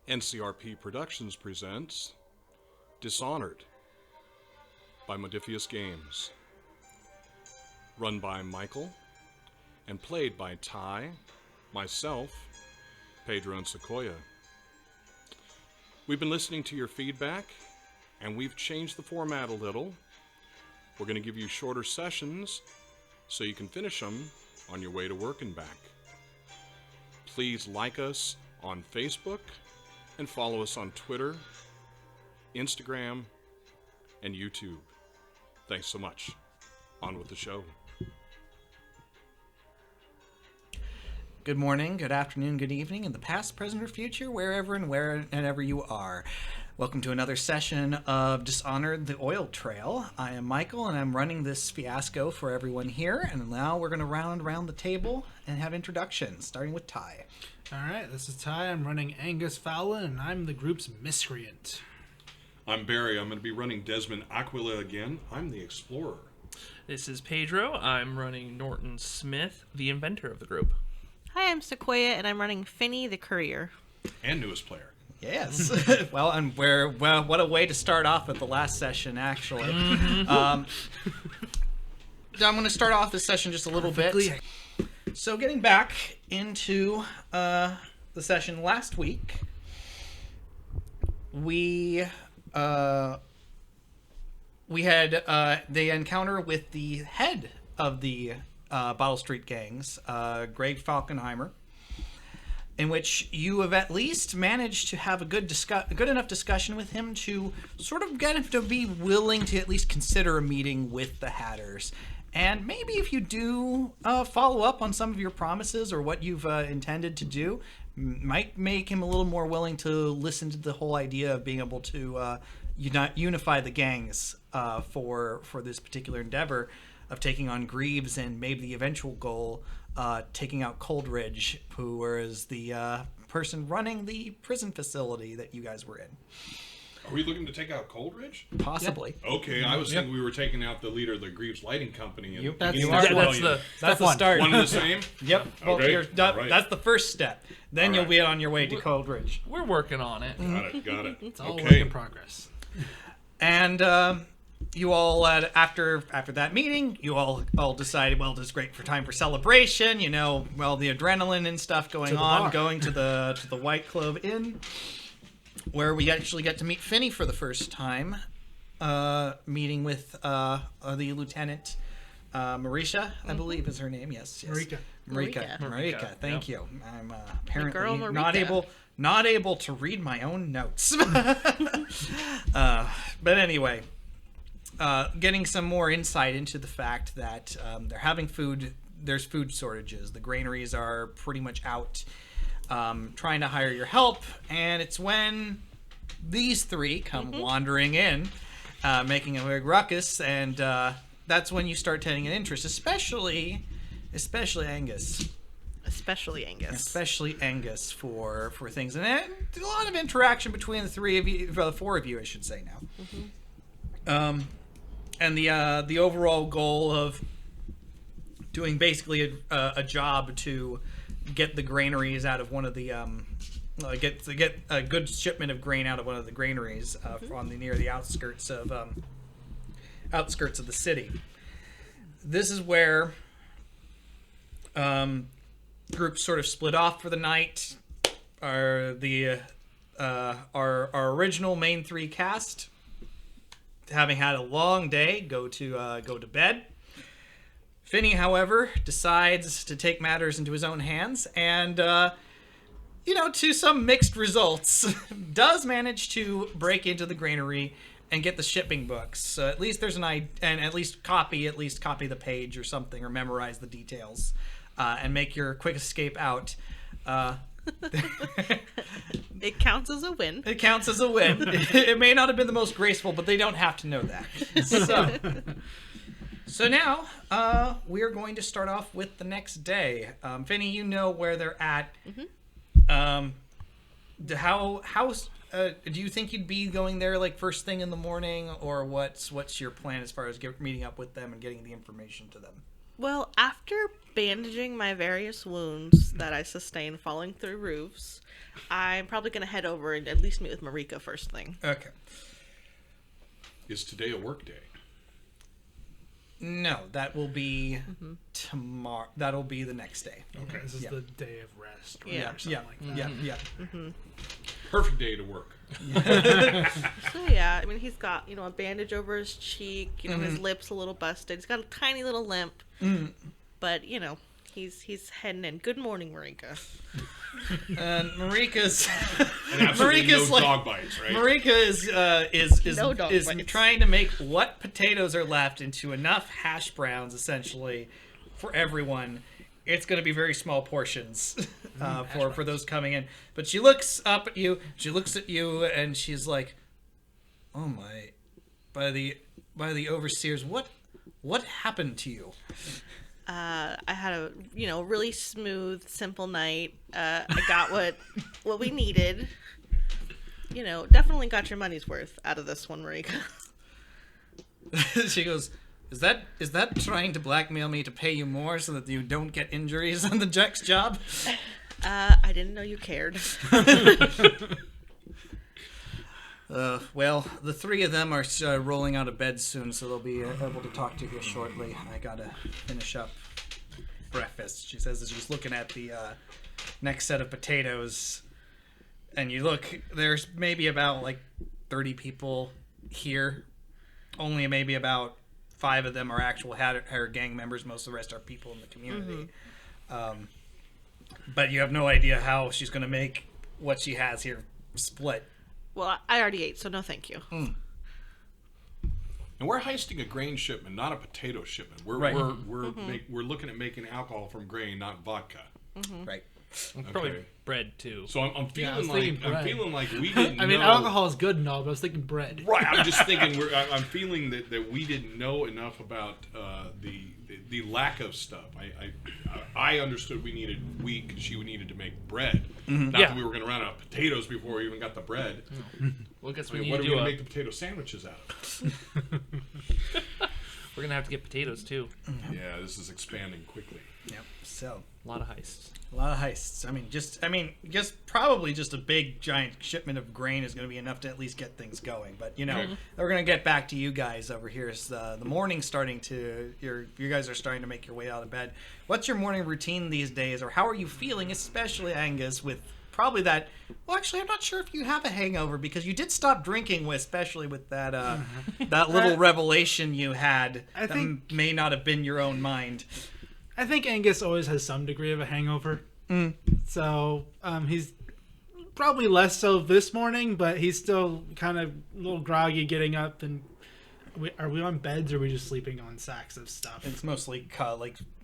NCRP Productions presents Dishonored by Modifius Games, run by Michael and played by Ty, myself, Pedro, and Sequoia. We've been listening to your feedback, and we've changed the format a little. We're going to give you shorter sessions so you can finish them on your way to work and back. Please like us on Facebook and follow us on Twitter, Instagram, and YouTube. Thanks so much. On with the show. Good morning, good afternoon, good evening, in the past, present, or future, wherever you are. Welcome to another session of Dishonored, the Oil Trail. I am Michael, and I'm running this fiasco for everyone here. And now we're going to round around the table and have introductions, starting with Ty. All right, this is Ty. I'm running Angus Fowlin, and I'm the group's miscreant. I'm Barry. I'm going to be running Desmond Aquila again. I'm the explorer. This is Pedro. I'm running Norton Smith, the inventor of the group. Hi, I'm Sequoia, and I'm running Finney, the courier. And newest player. Yes. What a way to start off with the last session, actually. I'm going to start off this session just a little bit. So getting back into the session last week, we had the encounter with the head of the Bottle Street gangs, Greg Falkenheimer, in which you have at least managed to have a good enough discussion with him to sort of get him to be willing to at least consider a meeting with the Hatters. And maybe if you do follow up on some of your promises or what you've intended to do, might make him a little more willing to listen to the whole idea of being able to unify the gangs for this particular endeavor of taking on Greaves and maybe the eventual goal, taking out Coldridge, who was the person running the prison facility that you guys were in. Are we looking to take out Coldridge? Possibly. Yep. Okay, I was thinking we were taking out the leader of the Greaves Lighting Company. And That's the start. One and the same? Yep. Well, Okay. right. That's the first step. Then All you'll right. be on your way to Coldridge. We're working on it. Got it. It's all Okay. work in progress. And you all, after that meeting, you all decided, well, this is great for time for celebration. You know, well, the adrenaline and stuff going on, bar. going to the White Clove Inn, where we actually get to meet Finney for the first time, meeting with the lieutenant, Marisha, I believe is her name. Yes. Marika. Thank you. I'm apparently girl Marika. not able to read my own notes. But anyway, getting some more insight into the fact that they're having food. There's food shortages. The granaries are pretty much out. Trying to hire your help, and it's when these three come wandering in, making a big ruckus, and that's when you start taking an interest, especially Angus. Especially Angus for things, and a lot of interaction between the three of you, the four of you, I should say now. And the overall goal of doing basically a job to get the granaries out of one of the get a good shipment of grain out of one of the granaries near the outskirts of the city. This is where groups sort of split off for the night. Our original main three cast, having had a long day, go to bed. Finney, however, decides to take matters into his own hands and, to some mixed results, does manage to break into the granary and get the shipping books. So at least there's and at least copy the page or something, or memorize the details, and make your quick escape out. It counts as a win. It counts as a win. It may not have been the most graceful, but they don't have to know that. So now, we are going to start off with the next day. Finney, you know where they're at. Do you think you'd be going there like first thing in the morning, or what's your plan as far as meeting up with them and getting the information to them? Well, after bandaging my various wounds that I sustained falling through roofs, I'm probably going to head over and at least meet with Marika first thing. Okay. Is today a work day? No, that will be tomorrow. That'll be the next day. Okay, this is the day of rest. Or Yeah. something Yeah, like that. yeah. Perfect day to work. So yeah, I mean, he's got, a bandage over his cheek, his lips a little busted. He's got a tiny little limp. But, he's heading in. Good morning, Marika. And Marika's And absolutely Marika's no like- dog bites, right? Marika is No dog is bites. trying to make what potatoes are left into enough hash browns, essentially, for everyone. It's going to be very small portions for those coming in. But she looks up at you. She looks at you, and she's like, "Oh my! By the overseers, what happened to you?" I had a, really smooth, simple night. I got what we needed. Definitely got your money's worth out of this one, Marika. She goes, "Is that trying to blackmail me to pay you more so that you don't get injuries on the next job?" I didn't know you cared. Well, the three of them are rolling out of bed soon, so they'll be able to talk to you here shortly. I gotta finish up breakfast, she says as she's looking at the next set of potatoes. And you look, there's maybe about 30 people here. Only maybe about 5 of them are actual her gang members. Most of the rest are people in the community. But you have no idea how she's going to make what she has here split. Well, I already ate, so no thank you. And we're heisting a grain shipment, not a potato shipment. We're Right. we're looking at making alcohol from grain, not vodka. Right. Probably bread too. So I'm Yeah, I was feeling thinking bread. we didn't. I mean, know. alcohol is good and all, but I was thinking bread. Right. I'm just thinking. I'm feeling that we didn't know enough about the lack of stuff. I understood we needed wheat because she needed to make bread. Not Yeah. that we were going to run out of potatoes before we even got the bread. Well, I guess I we mean, need what to are we do going a, to make the potato sandwiches out of? We're gonna have to get potatoes too. Yeah, this is expanding quickly. Yep. So A lot of heists. a lot of heists. Just probably just a big giant shipment of grain is going to be enough to at least get things going. But we're going to get back to you guys over here. As the morning's starting to, you guys are starting to make your way out of bed. What's your morning routine these days, or how are you feeling, especially Angus, with probably that? Well, actually, I'm not sure if you have a hangover because you did stop drinking, especially with that that little revelation you had. I that think- may not have been your own mind. I think Angus always has some degree of a hangover. So he's probably less so this morning, but he's still kind of a little groggy getting up. And are we on beds or are we just sleeping on sacks of stuff? It's mostly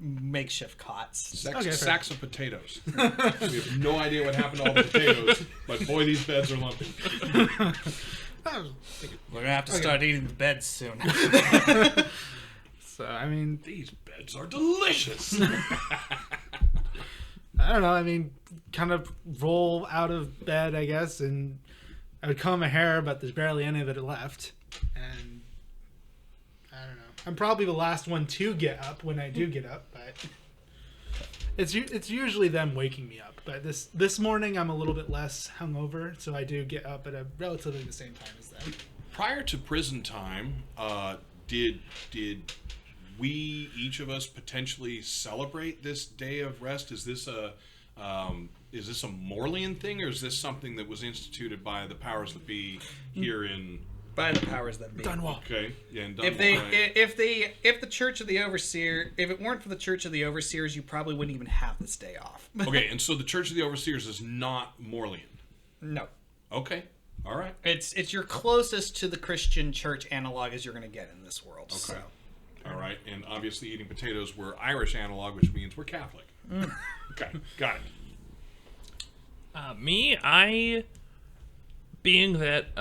makeshift cots. Okay, Sacks of potatoes. We have no idea what happened to all the potatoes, but boy, these beds are lumpy. We're gonna have to start eating the beds soon. So, I mean, These beds are delicious. I don't know. I mean, kind of roll out of bed, I guess, and I would comb my hair, but there's barely any of it left. And I don't know. I'm probably the last one to get up when I do get up, but it's usually them waking me up. But this morning I'm a little bit less hungover, so I do get up at a relatively the same time as them. Prior to prison time, did we, each of us, potentially celebrate this day of rest? Is this a Morlian thing, or is this something that was instituted by the powers that be here in? By the powers that be. Dunwall. Okay, yeah, in If Dunwall, right. if the Church of the Overseer, if it weren't for the Church of the Overseers, you probably wouldn't even have this day off. Okay, and so the Church of the Overseers is not Morlian. No, Okay, all right. it's your closest to the Christian Church analog as you're going to get in this world. Okay. So. All right, and obviously eating potatoes, we're Irish analog, which means we're Catholic. Okay, got it. Being that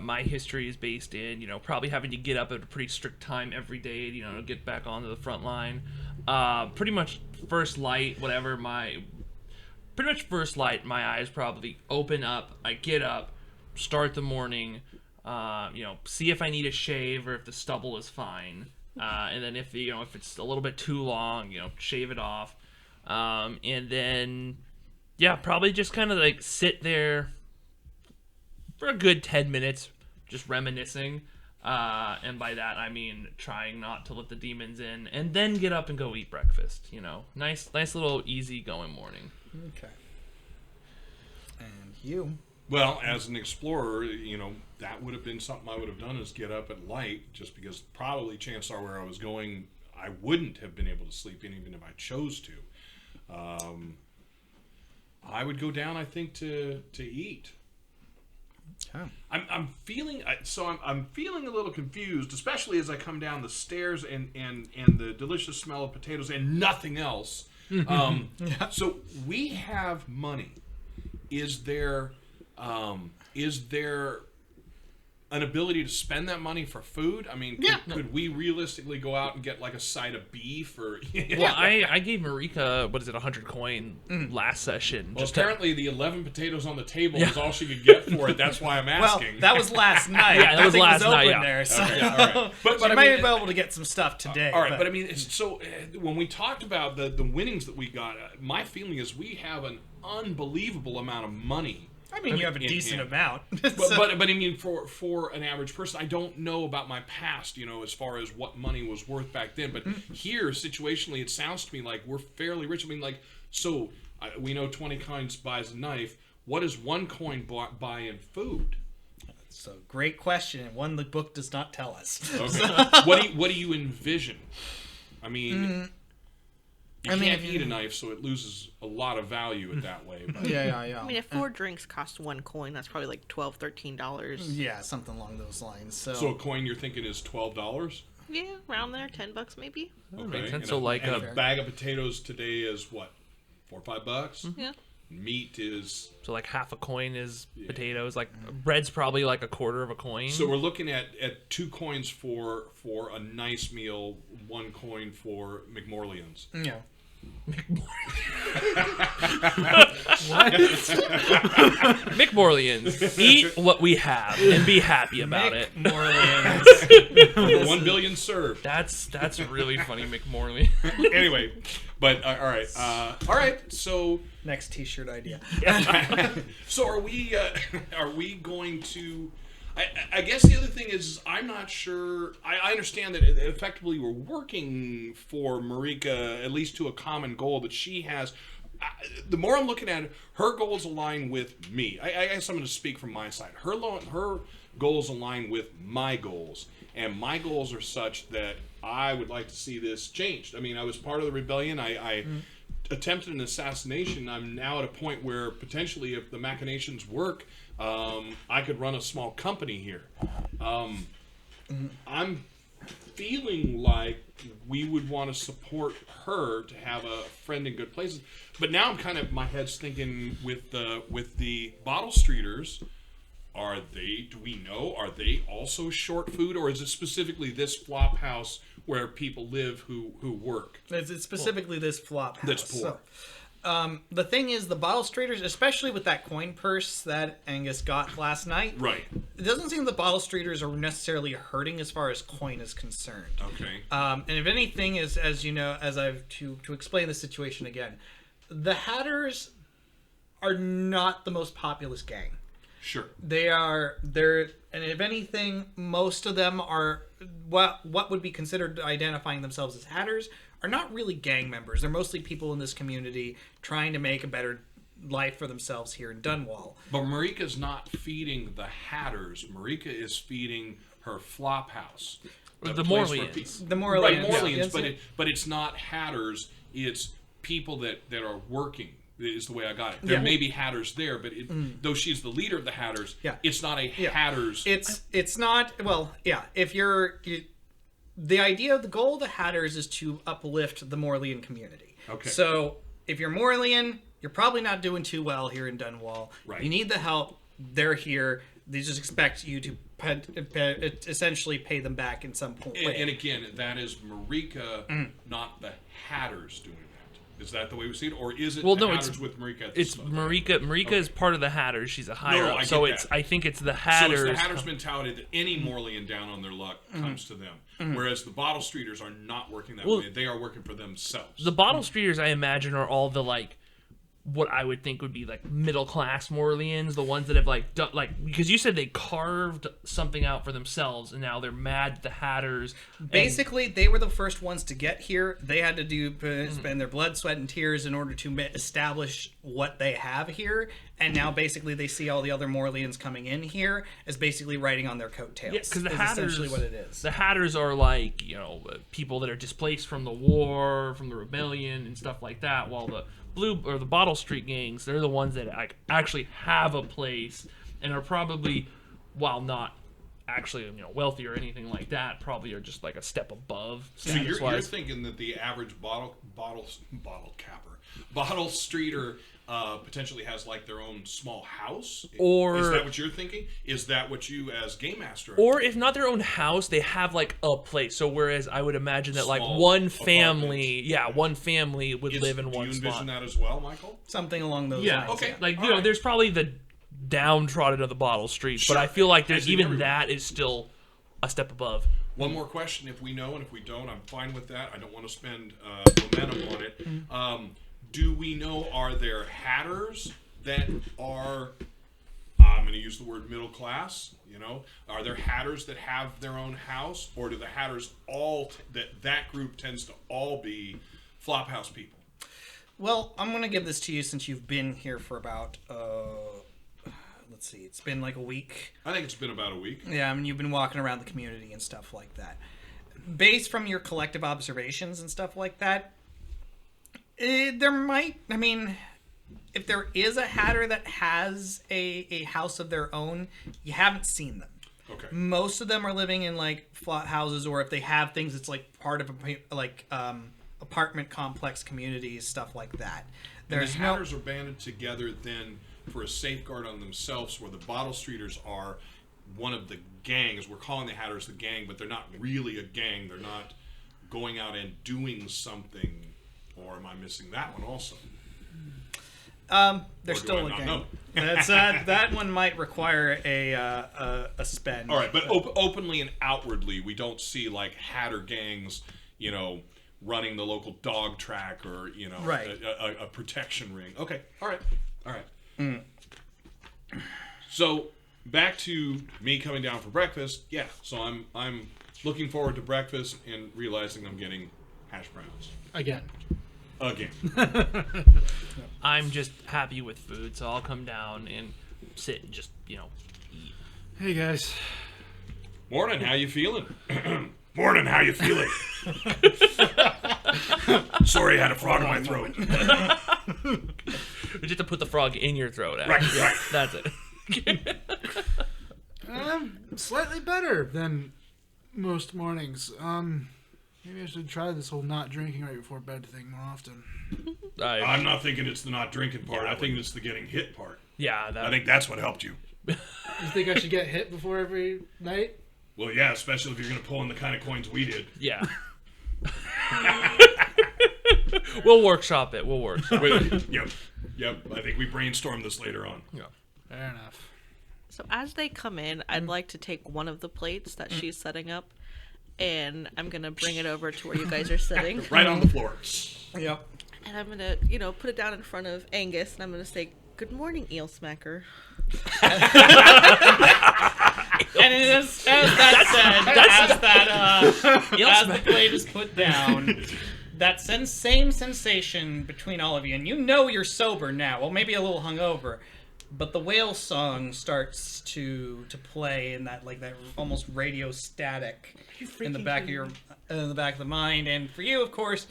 my history is based in, probably having to get up at a pretty strict time every day, to get back onto the front line. Pretty much first light, my eyes probably open up. I get up, start the morning, see if I need a shave or if the stubble is fine. And then if it's a little bit too long, shave it off. And then probably just kind of like sit there for a good 10 minutes, just reminiscing. And by that I mean trying not to let the demons in, and then get up and go eat breakfast. Nice little easy going morning. Okay. And you? Well, as an explorer, that would have been something I would have done, is get up at light, just because probably chances are where I was going, I wouldn't have been able to sleep in even if I chose to. I would go down, I think, to eat. Oh. I'm feeling I'm feeling a little confused, especially as I come down the stairs and the delicious smell of potatoes and nothing else. So we have money. Is there an ability to spend that money for food? I mean, could we realistically go out and get like a side of beef or? Well, I gave Marika 100 coin last session. Well, apparently the 11 potatoes on the table is all she could get for it. That's why I'm asking. Well, that was last night. Yeah, that was thing last open night, yeah. there, so. Okay, all right. But But I I may mean, be able to get some stuff today. all right, but I mean, when we talked about the winnings that we got, my feeling is we have an unbelievable amount of money. I mean, you have a in decent hand. amount. But I mean, for an average person, I don't know about my past, as far as what money was worth back then. But here, situationally, it sounds to me like we're fairly rich. I mean, like, so we know 20 coins buys a knife. What does 1 coin buy in food? So great question, and one the book does not tell us. Okay. What do you envision? I mean. You can't eat a knife, so it loses a lot of value in that way. But. Yeah. I mean, if 4 drinks cost 1 coin, that's probably like $12, $13. Yeah, something along those lines. So a coin you're thinking is $12? Yeah, around there, $10 maybe. Okay. Makes sense. And So like a bag of potatoes today is what, $4 or $5? Yeah. Meat is. So like half a coin is potatoes. Like bread's probably like a quarter of a coin. So we're looking at 2 coins for a nice meal, 1 coin for McMorlians. Yeah. McMorlians, eat what we have and be happy about it. McMorlians. 1 billion served. That's really funny, McMorlian. Anyway, but all right. So Next T-shirt idea. So are we going to? I guess the other thing is I'm not sure. I understand that effectively we're working for Marika, at least to a common goal that she has. The more I'm looking at it, her goals align with me. I guess I'm going to speak from my side. Her goals align with my goals, and my goals are such that I would like to see this changed. I mean, I was part of the rebellion. I attempted an assassination. I'm now at a point where potentially, if the machinations work, I could run a small company here. I'm feeling like we would want to support her to have a friend in good places. But now I'm kind of, my head's thinking with the Bottle Streeters, do we know, are they also short food, or is it specifically this flop house where people live who work? It's specifically this flop house. That's poor. So, the thing is, the Bottle Streeters, especially with that coin purse that Angus got last night, Right. it doesn't seem the Bottle Streeters are necessarily hurting as far as coin is concerned. Okay. And if anything, as you know, as I've to explain the situation again, the Hatters are not the most populous gang. Sure. They're, and if anything, most of them are what would be considered identifying themselves as Hatters are not really gang members. They're mostly people in this community trying to make a better life for themselves here in Dunwall. But Marika's not feeding the Hatters. Marika is feeding her flop house. The place where Morlians. The Morlians. Right, Morlians, Yes, but it's not Hatters. It's people that are working. Is the way I got it. There Yeah. may be Hatters there, but though she's the leader of the Hatters, it's not a Hatters. It's not, well, yeah, if the idea, the goal of the Hatters is to uplift the Morlian community. Okay. So if you're Morlian, you're probably not doing too well here in Dunwall. Right. You need the help. They're here. They just expect you to essentially pay them back in some point. And again, that is Marika, not the Hatters doing that. Is that the way we see it, or is it Well, the no, Hatters with Marika? At the It's start? Marika. Marika is part of the Hatters. She's a higher No, up. I So get it's. that. I think it's the So Hatters. it's the Hatters' mentality that any Morlean down on their luck comes to them, whereas the Bottle Streeters are not working that way. They are working for themselves. The Bottle Streeters, I imagine, are all the like, what I would think would be like middle class Morleans, the ones that have like done like, because you said they carved something out for themselves, and now they're mad at the Hatters. Basically, they were the first ones to get here. They had to spend their blood, sweat, and tears in order to establish what they have here. And now, basically, they see all the other Morleans coming in here as basically riding on their coattails. Yeah, because the is Hatters, essentially what it is. The Hatters are like, people that are displaced from the war, from the rebellion, and stuff like that. While the Blue or the Bottle Street gangs, they're the ones that actually have a place and are probably, while not actually wealthy or anything like that, probably are just like a step above. So you're thinking that the average bottle streeter potentially has like their own small house? Or is that what you're thinking? Is that what you as game master are or thinking? if not their own house, they have like a place. So whereas I would imagine that like Small one family, apartments. one family would live in one Do you spot. envision that as well, Michael? Something along those Yeah, lines. okay. Like All right. there's probably the downtrodden of the Bottle Streets, but Sure. I feel like there's As in even everywhere. that is still a step above. One more question, if we know, and if we don't, I'm fine with that. I don't want to spend momentum on it. Do we know, are there Hatters that are, I'm going to use the word middle class, Are there Hatters that have their own house, or do the Hatters that group tends to all be Flophouse people? Well, I'm going to give this to you since you've been here for about, let's see, it's been like a week. I think it's been about a week. Yeah, I mean, you've been walking around the community and stuff like that. Based from your collective observations and stuff like that, there might, if there is a Hatter that has a house of their own, you haven't seen them. Okay. Most of them are living in like flat houses, or if they have things, it's like part of apartment complex communities, stuff like that. And the Hatters are banded together then for a safeguard on themselves, where the Bottle Streeters are one of the gangs. We're calling the Hatters the gang, but they're not really a gang. They're not going out and doing something. Or am I missing that one also? They're Or do still I a not gang. know? That's that one might require a spend. All right, but openly and outwardly, we don't see like Hatter gangs, running the local dog track or Right. a protection ring. Okay, all right. So back to me coming down for breakfast. Yeah, so I'm looking forward to breakfast and realizing I'm getting hash browns Again. again. I'm just happy with food, so I'll come down and sit and just eat. Hey guys. Morning, how you feeling? Morning, how you feeling? Sorry, I had a frog in my throat. You just have to put the frog in your throat. Right. That's it. Slightly better than most mornings. Maybe I should try this whole not drinking right before bed thing more often. I'm not thinking it's the not drinking part. I think it's the getting hit part. Yeah, I think that's what helped you. You think I should get hit before every night? Well, yeah, especially if you're going to pull in the kind of coins we did. yeah. We'll workshop it. Yep. I think we brainstormed this later on. Yeah. Fair enough. So as they come in, I'd like to take one of the plates that she's setting up, and I'm gonna bring it over to where you guys are sitting. Right on the floor. Yep. And I'm gonna, put it down in front of Angus, and I'm gonna say, "Good morning, eel smacker." And as the plate is put down, that same sensation between all of you, and you're sober now. Well, maybe a little hungover, but the whale song starts to play in that almost radio static in the back of the mind, and for you, of course,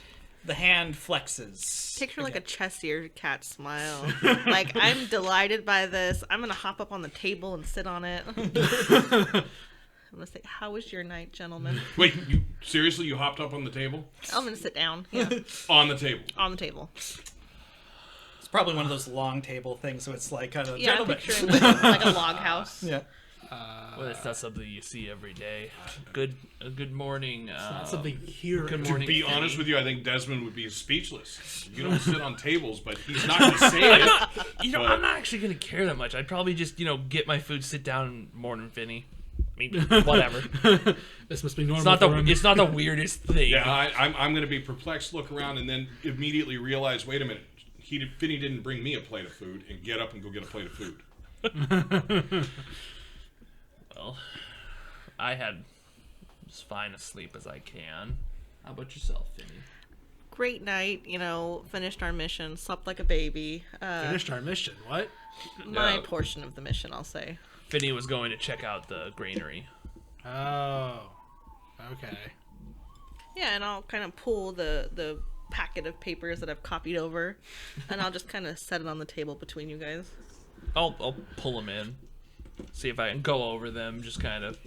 the hand flexes. Picture like a chest-eared cat smile. Like, I'm delighted by this. I'm gonna hop up on the table and sit on it. I'm gonna say, "How was your night, gentlemen?" Wait, seriously, you hopped up on the table? I'm gonna sit down. Yeah, On the table. on the table. It's probably one of those long table things, so it's like kind of Yeah, I'm gentlemen. picturing like a log house. Yeah. Well, that's not something you see every day. Good morning. Not something here. Good To morning. be Penny. honest with you, I think Desmond would be speaps. You don't sit on tables, but he's not going to say it. But- I'm not actually gonna care that much. I'd probably just, get my food, sit down, morning, Finny. I mean, whatever. This must be normal. It's not the weirdest thing. Yeah, I'm going to be perplexed, look around, and then immediately realize, wait a minute, Finny didn't bring me a plate of food, and get up and go get a plate of food. Well, I had as fine a sleep as I can. How about yourself, Finny? Great night, finished our mission, slept like a baby. Finished our mission. What? My portion of the mission, I'll say. Finny was going to check out the granary. Oh. Okay. Yeah, and I'll kind of pull the packet of papers that I've copied over, and I'll just kind of set it on the table between you guys. I'll pull them in, see if I can go over them, just kind of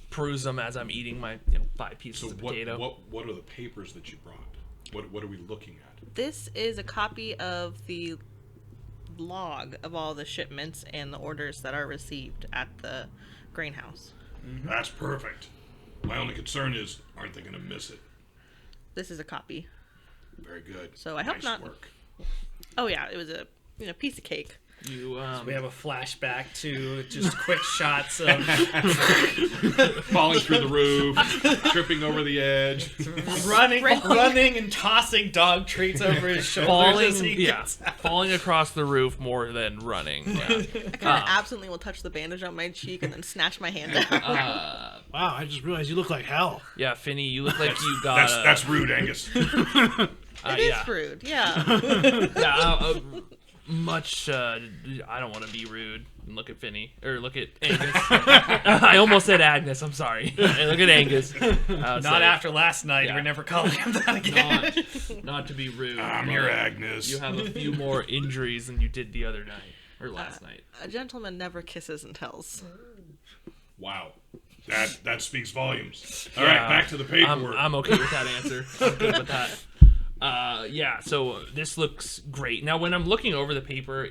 peruse them as I'm eating my 5 pieces So of what potato. what are the papers that you brought? What are we looking at? This is a copy of the log of all the shipments and the orders that are received at the grain house. That's perfect. My only concern is, aren't they going to miss it? This is a copy. Very good. So I hope Nice not. work. Oh yeah, it was a piece of cake. You We have a flashback to just quick shots of Falling through the roof, tripping over the edge. running and tossing dog treats over his shoulders as he gets out. falling across the roof more than running. Yeah. I kind of absently will touch the bandage on my cheek and then snatch my hand out. Wow, I just realized you look like hell. Yeah, Finny, you look like you got That's rude, Angus. It is yeah. rude, yeah. Yeah, much. I don't want to be rude and look at Finny or look at Angus. I almost said Agnes. I'm sorry. And look at Angus. Not after last night. Yeah. We're never calling him that again. Not to be rude. I'm but your Agnes. You have a few more injuries than you did the other night or last night. A gentleman never kisses and tells. Wow. That speaks volumes. All right, back to the paperwork. I'm okay with that answer. I'm good with that. Yeah, so this looks great. Now, when I'm looking over the paper,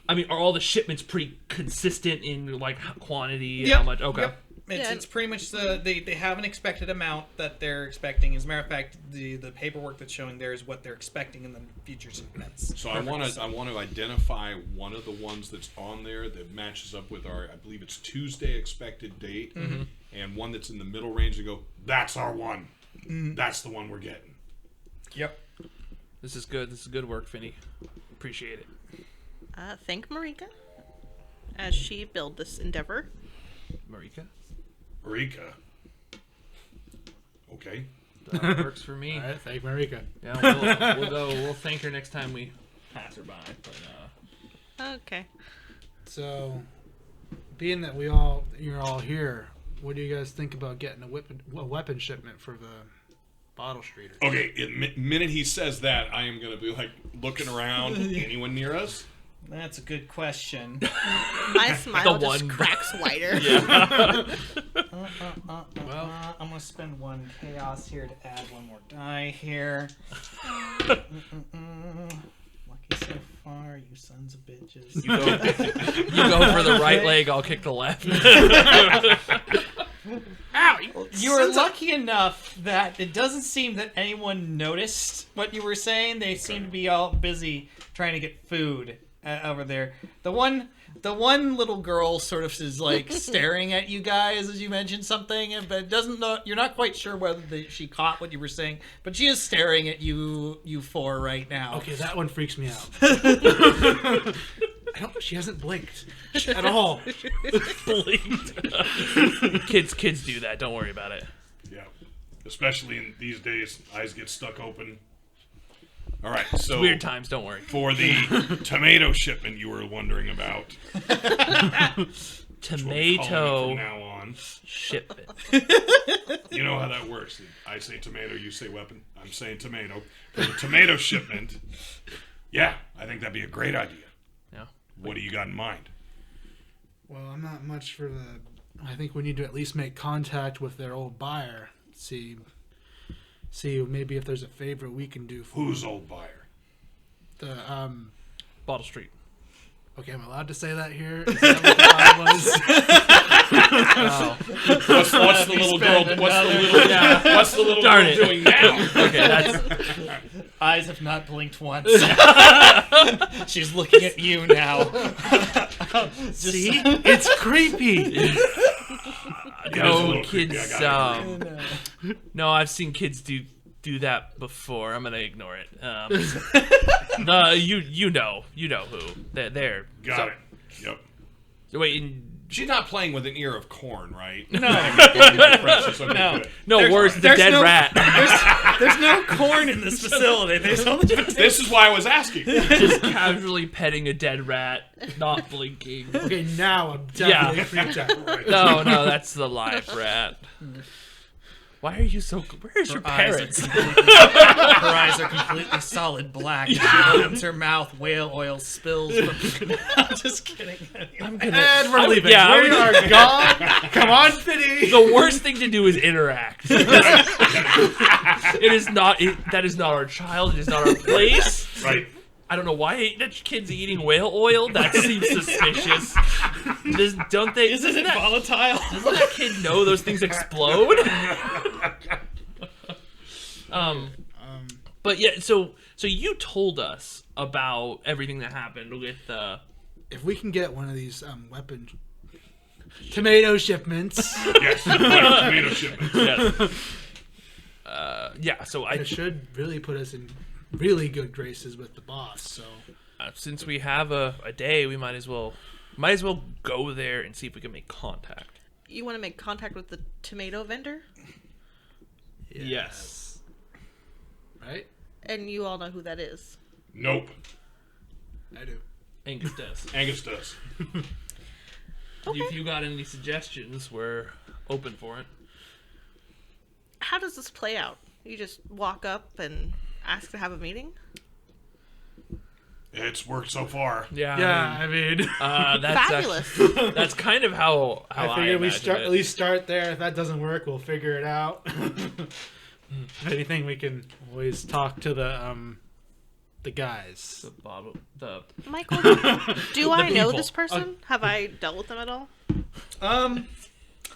are all the shipments pretty consistent in quantity? How much? Okay. Yep. It's pretty much they have an expected amount that they're expecting. As a matter of fact, the paperwork that's showing there is what they're expecting in the future shipments. So I want to identify one of the ones that's on there that matches up with our, I believe it's Tuesday expected date, and one that's in the middle range and go, that's our one. That's the one we're getting. Yep. This is good. This is good work, Finny. Appreciate it. Thank Marika as she built this endeavor. Marika? Marika. Okay. That works for me. All right, thank Marika. Yeah, we'll thank her next time we pass her by. But, Okay. So, being that you're all here, what do you guys think about getting a weapon shipment for the Bottle Streeters? Okay, the minute he says that, I am going to be looking around. Anyone near us? That's a good question. My smile The just one. cracks wider. I'm gonna spend 1 chaos here to add 1 more die here. Lucky so far, you sons of bitches. you go for the right leg, I'll kick the left. Ow! You were lucky enough that it doesn't seem that anyone noticed what you were saying. They seem to be all busy trying to get food over there. The one little girl sort of is staring at you guys as you mentioned something, but doesn't know. You're not quite sure whether she caught what you were saying, but she is staring at you four right now. Okay, that one freaks me out. She hasn't blinked at all. Blinked. Kids do that. Don't worry about it. Yeah. Especially in these days, eyes get stuck open. All right, so Weird times. Don't worry. for the tomato shipment you were wondering about, Tomato from now on, shipment. you know how that works. I say tomato, you say weapon. I'm saying tomato. For the tomato shipment, yeah, I think that'd be a great idea. Yeah. What do you got in mind? Well, I'm not much for the... I think we need to at least make contact with their old buyer. See maybe if there's a favor we can do for Who's old buyer? the Bottle Street. Okay, I'm allowed to say that here. Is that what the vibe was? What's the little girl? What's the little Darn girl it. doing now? Okay, that's Eyes have not blinked once. She's looking at you now. See? It's creepy. no creepy, kids. I got No, I've seen kids do that before. I'm gonna ignore it. You know who they're Got it. Yep. Wait, and, She's not playing with an ear of corn, right? No. No. no, worse, the there's dead no- rat. There's no corn in this facility. There's only This is why I was asking. Just casually petting a dead rat, not blinking. Okay, now I'm definitely Yeah. freaked out. No, that's the live rat. Why are you so? Where's your parents? Her eyes are completely solid black. She opens her mouth. Whale oil spills. I'm just kidding. I'm gonna. And we're leaving. Yeah, we are gone. Come on, Fiddy. the worst thing to do is interact. It is not. That is not our child. It is not our place. Right. I don't know why that kid's eating whale oil. That seems suspicious. Don't they? Isn't it volatile? Doesn't that kid know those things explode? But yeah, so you told us about everything that happened with If we can get one of these weapon tomato shipments, Yes. Tomato shipment. yeah. So it should really put us in really good graces with the boss. So since we have a day, we might as well go there and see if we can make contact. You want to make contact with the tomato vendor? Yes. right? And you all know who that is. Nope. I do. Angus does. Angus does. If you got any suggestions, we're open for it. How does this play out? You just walk up and ask to have a meeting? It's worked so far. Yeah. Yeah, I mean, That's Fabulous. that's kind of how I figure we imagine start it. at least start there. If that doesn't work, we'll figure it out. If anything, we can always talk to the guys. The bottle. The Michael, do I know people. this person? Have I dealt with them at all?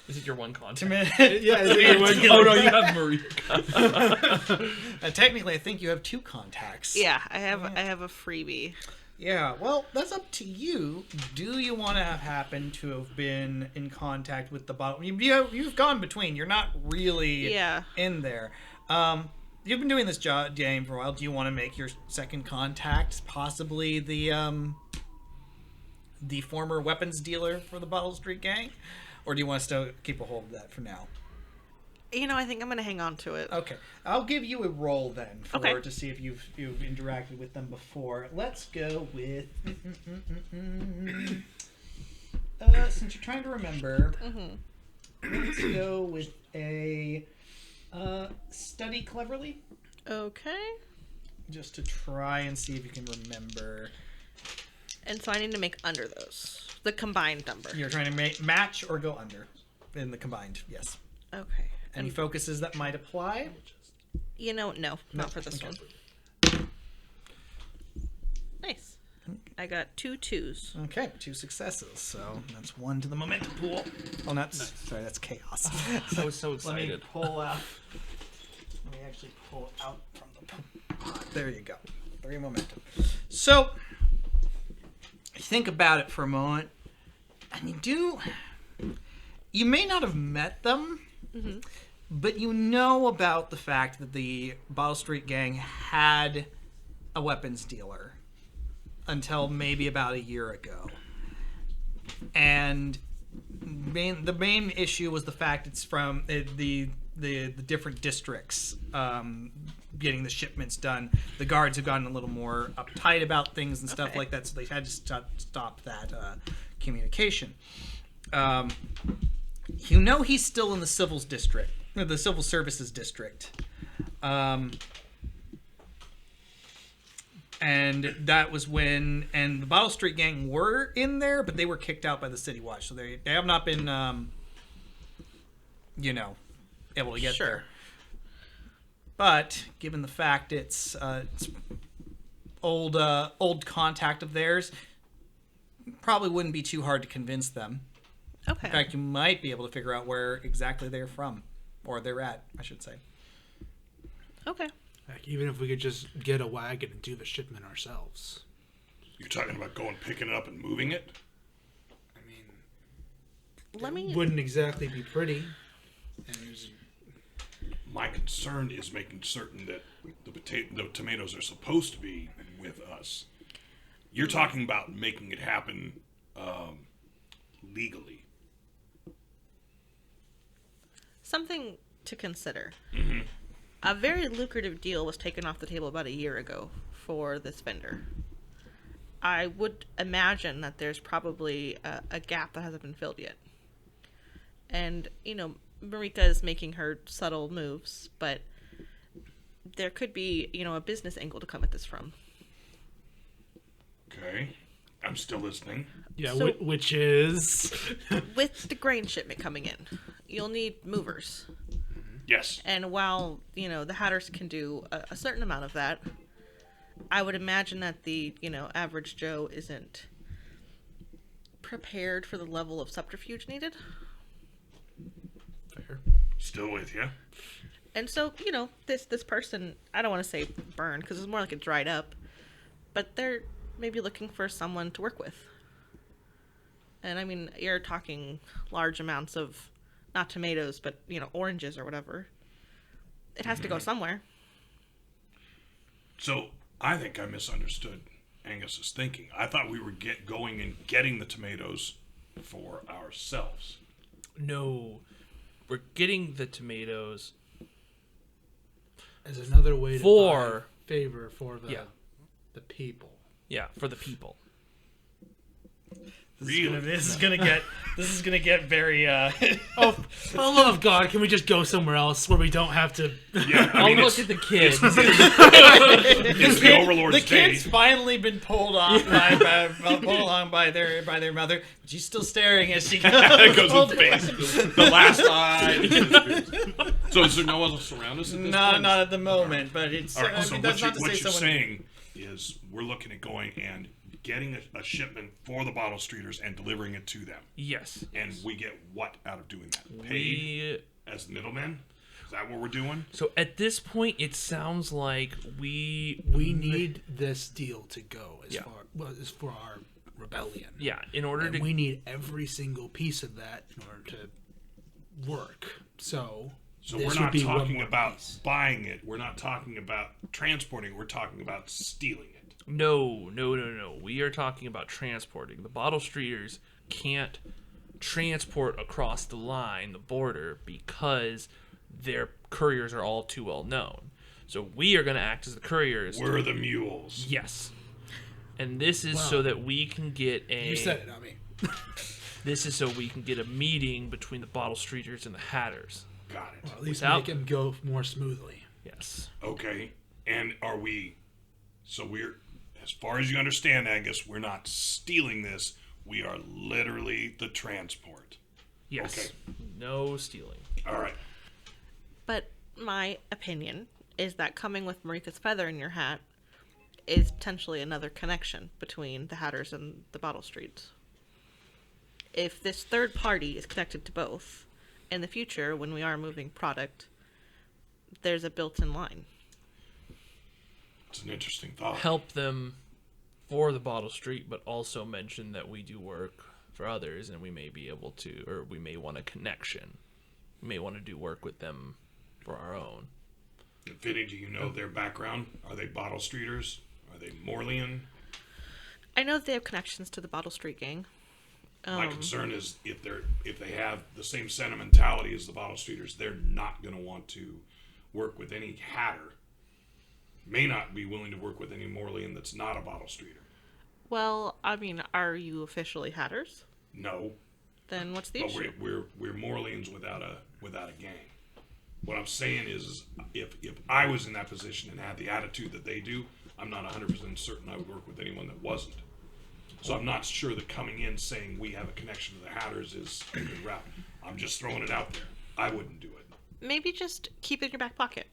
is it your one contact? Yeah, Oh no, you have Marie. Technically, I think you have two contacts. Yeah, I have a freebie. Yeah, well, that's up to you. Do you want to have happened to have been in contact with the bottle? You've gone between. You're not really in there. You've been doing this game for a while. Do you want to make your second contact possibly the former weapons dealer for the Bottle Street Gang? Or do you want to still keep a hold of that for now? You know, I think I'm going to hang on to it. Okay, I'll give you a roll then to see if you've interacted with them before. Let's go with since you're trying to remember. Let's go with a study cleverly, Okay. just to try and see if you can remember. And so I need to make under those. The combined number. You're trying to match or go under in the combined. Yes. Okay. Any focuses that might apply? You know, no, not for this one. Nice. I got 2 2s. Okay, 2 successes. So that's 1 to the momentum pool. Oh, sorry, that's chaos. I was so Let me excited. pull out. Let me actually pull out from the pot. There you go. 3 momentum. So, think about it for a moment. And you may not have met them, but you know about the fact that the Bottle Street Gang had a weapons dealer until maybe about a year ago. And the main issue was the fact it's from the different districts getting the shipments done. The guards have gotten a little more uptight about things and stuff like that, so they had to stop that communication. He's still in the civil services district. And that was when, and the Bottle Street Gang were in there, but they were kicked out by the City Watch, so they have not been, able to get there. But given the fact it's old contact of theirs, probably wouldn't be too hard to convince them. Okay. In fact, you might be able to figure out where exactly they're from, or they're at, I should say. Okay. Like, even if we could just get a wagon and do the shipment ourselves. You're talking about going, picking it up, and moving it? I mean, Let me. wouldn't exactly be pretty. And My concern is making certain that the tomatoes are supposed to be with us. You're talking about making it happen legally. Something to consider. A very lucrative deal was taken off the table about a year ago for this vendor. I would imagine that there's probably a gap that hasn't been filled yet. And, Marika is making her subtle moves, but there could be, a business angle to come at this from. Okay. I'm still listening. yeah, So- which is With the grain shipment coming in, you'll need movers. Yes. And while, the Hatters can do a certain amount of that, I would imagine that the, average Joe isn't prepared for the level of subterfuge needed. fair. Still with you. And so, this person, I don't want to say burned because it's more like it dried up, but they're maybe looking for someone to work with. And I mean, you're talking large amounts of, not tomatoes, but, oranges or whatever. It has to go somewhere. So I think I misunderstood Angus's thinking. I thought we were going and getting the tomatoes for ourselves. No, we're getting the tomatoes. As another way to For- buy favor for the Yeah. the people. Yeah, for the people. Really? This is gonna get very. Oh, for the love of God, can we just go somewhere else where we don't have to? Yeah, I I'll mean, look at the kids. it's the Overlord's The kid's day. finally been pulled off pulled along by their mother, but she's still staring as she goes. Goes in face. The last eye. So is there no one else around us at this No, point? not at the moment, but it's. All right, I so mean, what, that's not to what say you're someone. saying is we're looking at going and getting a shipment for the bottle streeters and delivering it to them. Yes. And we get what out of doing that? Paid We as middlemen? Is that what we're doing? So at this point, it sounds like we We need this deal to go Yeah. as for our rebellion. yeah, in order And to we need every single piece of that in order to work. So So this we're would not be one talking more about piece. buying it. We're not talking about transporting it. We're talking about stealing it. No. We are talking about transporting. The bottle streeters can't transport across the line, the border, because their couriers are all too well known. So we are going to act as the couriers. We're the mules. Yes. And this is so that we can get a. You said it, not me. This is so we can get a meeting between the bottle streeters and the Hatters. Got it. Well, at least Without- make him go more smoothly. Yes. Okay. And are we... So we're... As far as you understand, Angus, we're not stealing this. We are literally the transport. Yes. Okay. No stealing. All right. But my opinion is that coming with Marika's feather in your hat is potentially another connection between the Hatters and the Bottle Streets. If this third party is connected to both, in the future, when we are moving product, there's a built-in line. It's an interesting thought. Help them for the bottle street, but also mention that we do work for others and we may be able to, or we may want a connection. We may want to do work with them for our own. Vinny, do you know their background? Are they bottle streeters? Are they Morlean? I know they have connections to the Bottle Street gang. My concern is if they have the same sentimentality as the bottle streeters, they're not going to want to work with any hatter. May not be willing to work with any Morlean that's not a bottle streeter. Well, I mean, are you officially Hatters? No, Then what's the but issue? we're Morleans without a gang. What I'm saying is if I was in that position and had the attitude that they do, I'm not 100% certain I would work with anyone that wasn't. So I'm not sure that coming in saying we have a connection to the Hatters is a good route. I'm just throwing it out there. I wouldn't do it. Maybe just keep it in your back pocket.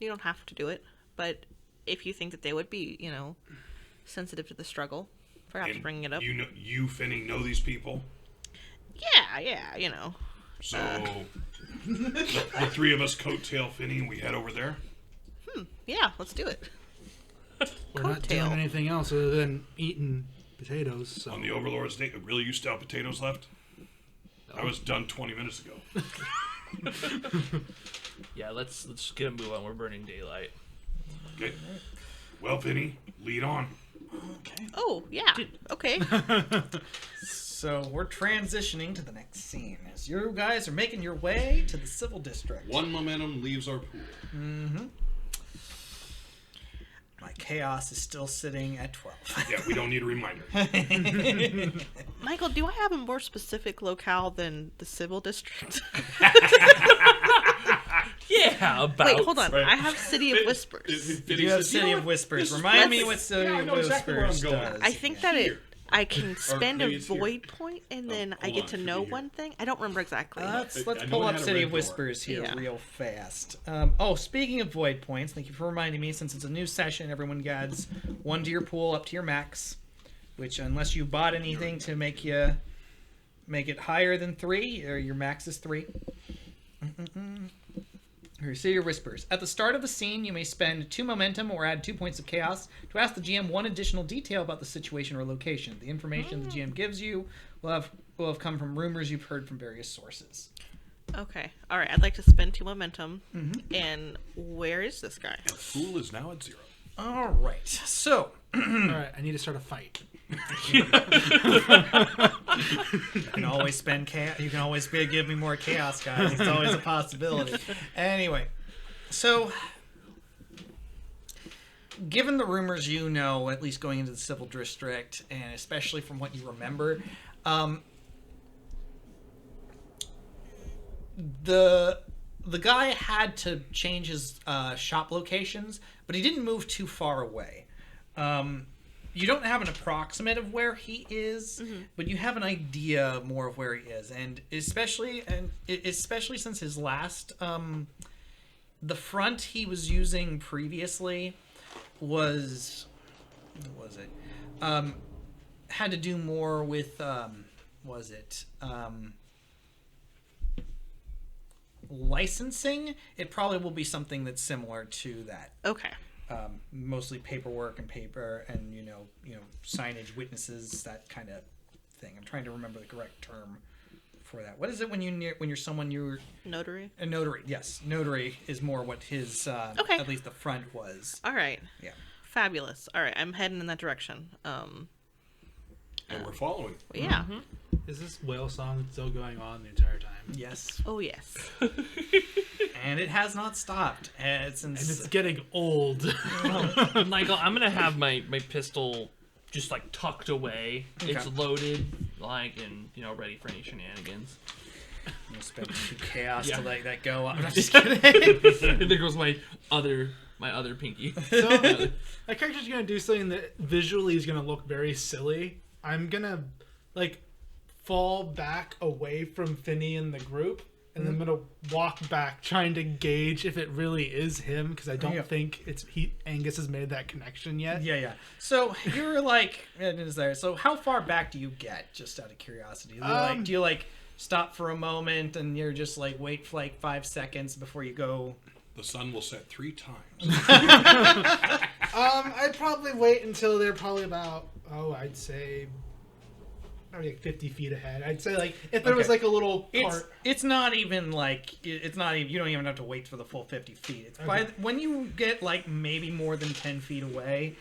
You don't have to do it, but if you think that they would be, sensitive to the struggle, Forgot to bring it up. You, Finney, know these people? Yeah, you know. So, the three of us coattail Finney and we head over there? Yeah, let's do it. We're not doing anything else other than eating potatoes. So. On the Overlord's day? Really, you still have potatoes left? I was done 20 minutes ago. Yeah, let's get a move on. We're burning daylight. Okay. Well, Finney, lead on. Okay. Oh, yeah. Okay. So we're transitioning to the next scene as you guys are making your way to the civil district. One momentum leaves our pool. Mm-hmm. My chaos is still sitting at 12. Yeah, we don't need a reminder. Michael, do I have a more specific locale than the civil district? Yeah, about. Wait, hold on. Right. I have City of Whispers. You have City of Whispers. Remind me what City of Whispers does. I think that I can spend maybe a it's here. void point and then I hold get on, to should know be here. one thing. I don't remember exactly. Let's I know pull it up had a City red of door. Whispers here Yeah. real fast. Speaking of void points, thank you for reminding me. Since it's a new session, everyone adds 1 to your pool up to your max. Which, unless you bought anything to make it higher than 3, or your max is 3. Here, City of Whispers. At the start of the scene, you may spend 2 momentum or add 2 points of chaos to ask the GM 1 additional detail about the situation or location. The information the GM gives you will have come from rumors you've heard from various sources. Okay. All right. I'd like to spend 2 momentum. And where is this guy? The pool is now at 0. All right. So, All right, I need to start a fight. you can always spend chaos. You can always give me more chaos, guys. It's always a possibility. Anyway, so given the rumors you know, at least going into the civil district, and especially from what you remember, the guy had to change his shop locations, but he didn't move too far away. You don't have an approximate of where he is, but you have an idea more of where he is, and especially since his last the front he was using previously was what was it had to do more with licensing. It probably will be something that's similar to that. Okay. Mostly paperwork and paper and you know signage, witnesses, that kind of thing. I'm trying to remember the correct term for that. What is it when you're someone you're Notary. a notary? Yes, notary is more what his Okay. at least the front was. All right. Yeah. Fabulous. All right. I'm heading in that direction. And we're following. Yeah. Is this whale song still going on the entire time? Yes, Oh, yes. and it has not stopped. And And it's getting old. Michael, I'm gonna have my pistol just like tucked away. It's Okay. loaded, and ready for any shenanigans. I'm gonna spend 2 chaos Yeah. to let that go. I'm just kidding. And there goes my other pinky. So, my character's gonna do something that visually is gonna look very silly. I'm gonna fall back away from Finney and the group, and I'm gonna walk back trying to gauge if it really is him, because I don't Yeah. think Angus has made that connection yet. Yeah. So you're it is there. So how far back do you get? Just out of curiosity, do you stop for a moment and you're just wait for 5 seconds before you go? The sun will set 3 times. I'd probably wait until they're probably about I'd say probably 50 feet ahead. I'd say if there was a little cart. It's not even you don't even have to wait for the full 50 feet. It's when you get maybe more than 10 feet away,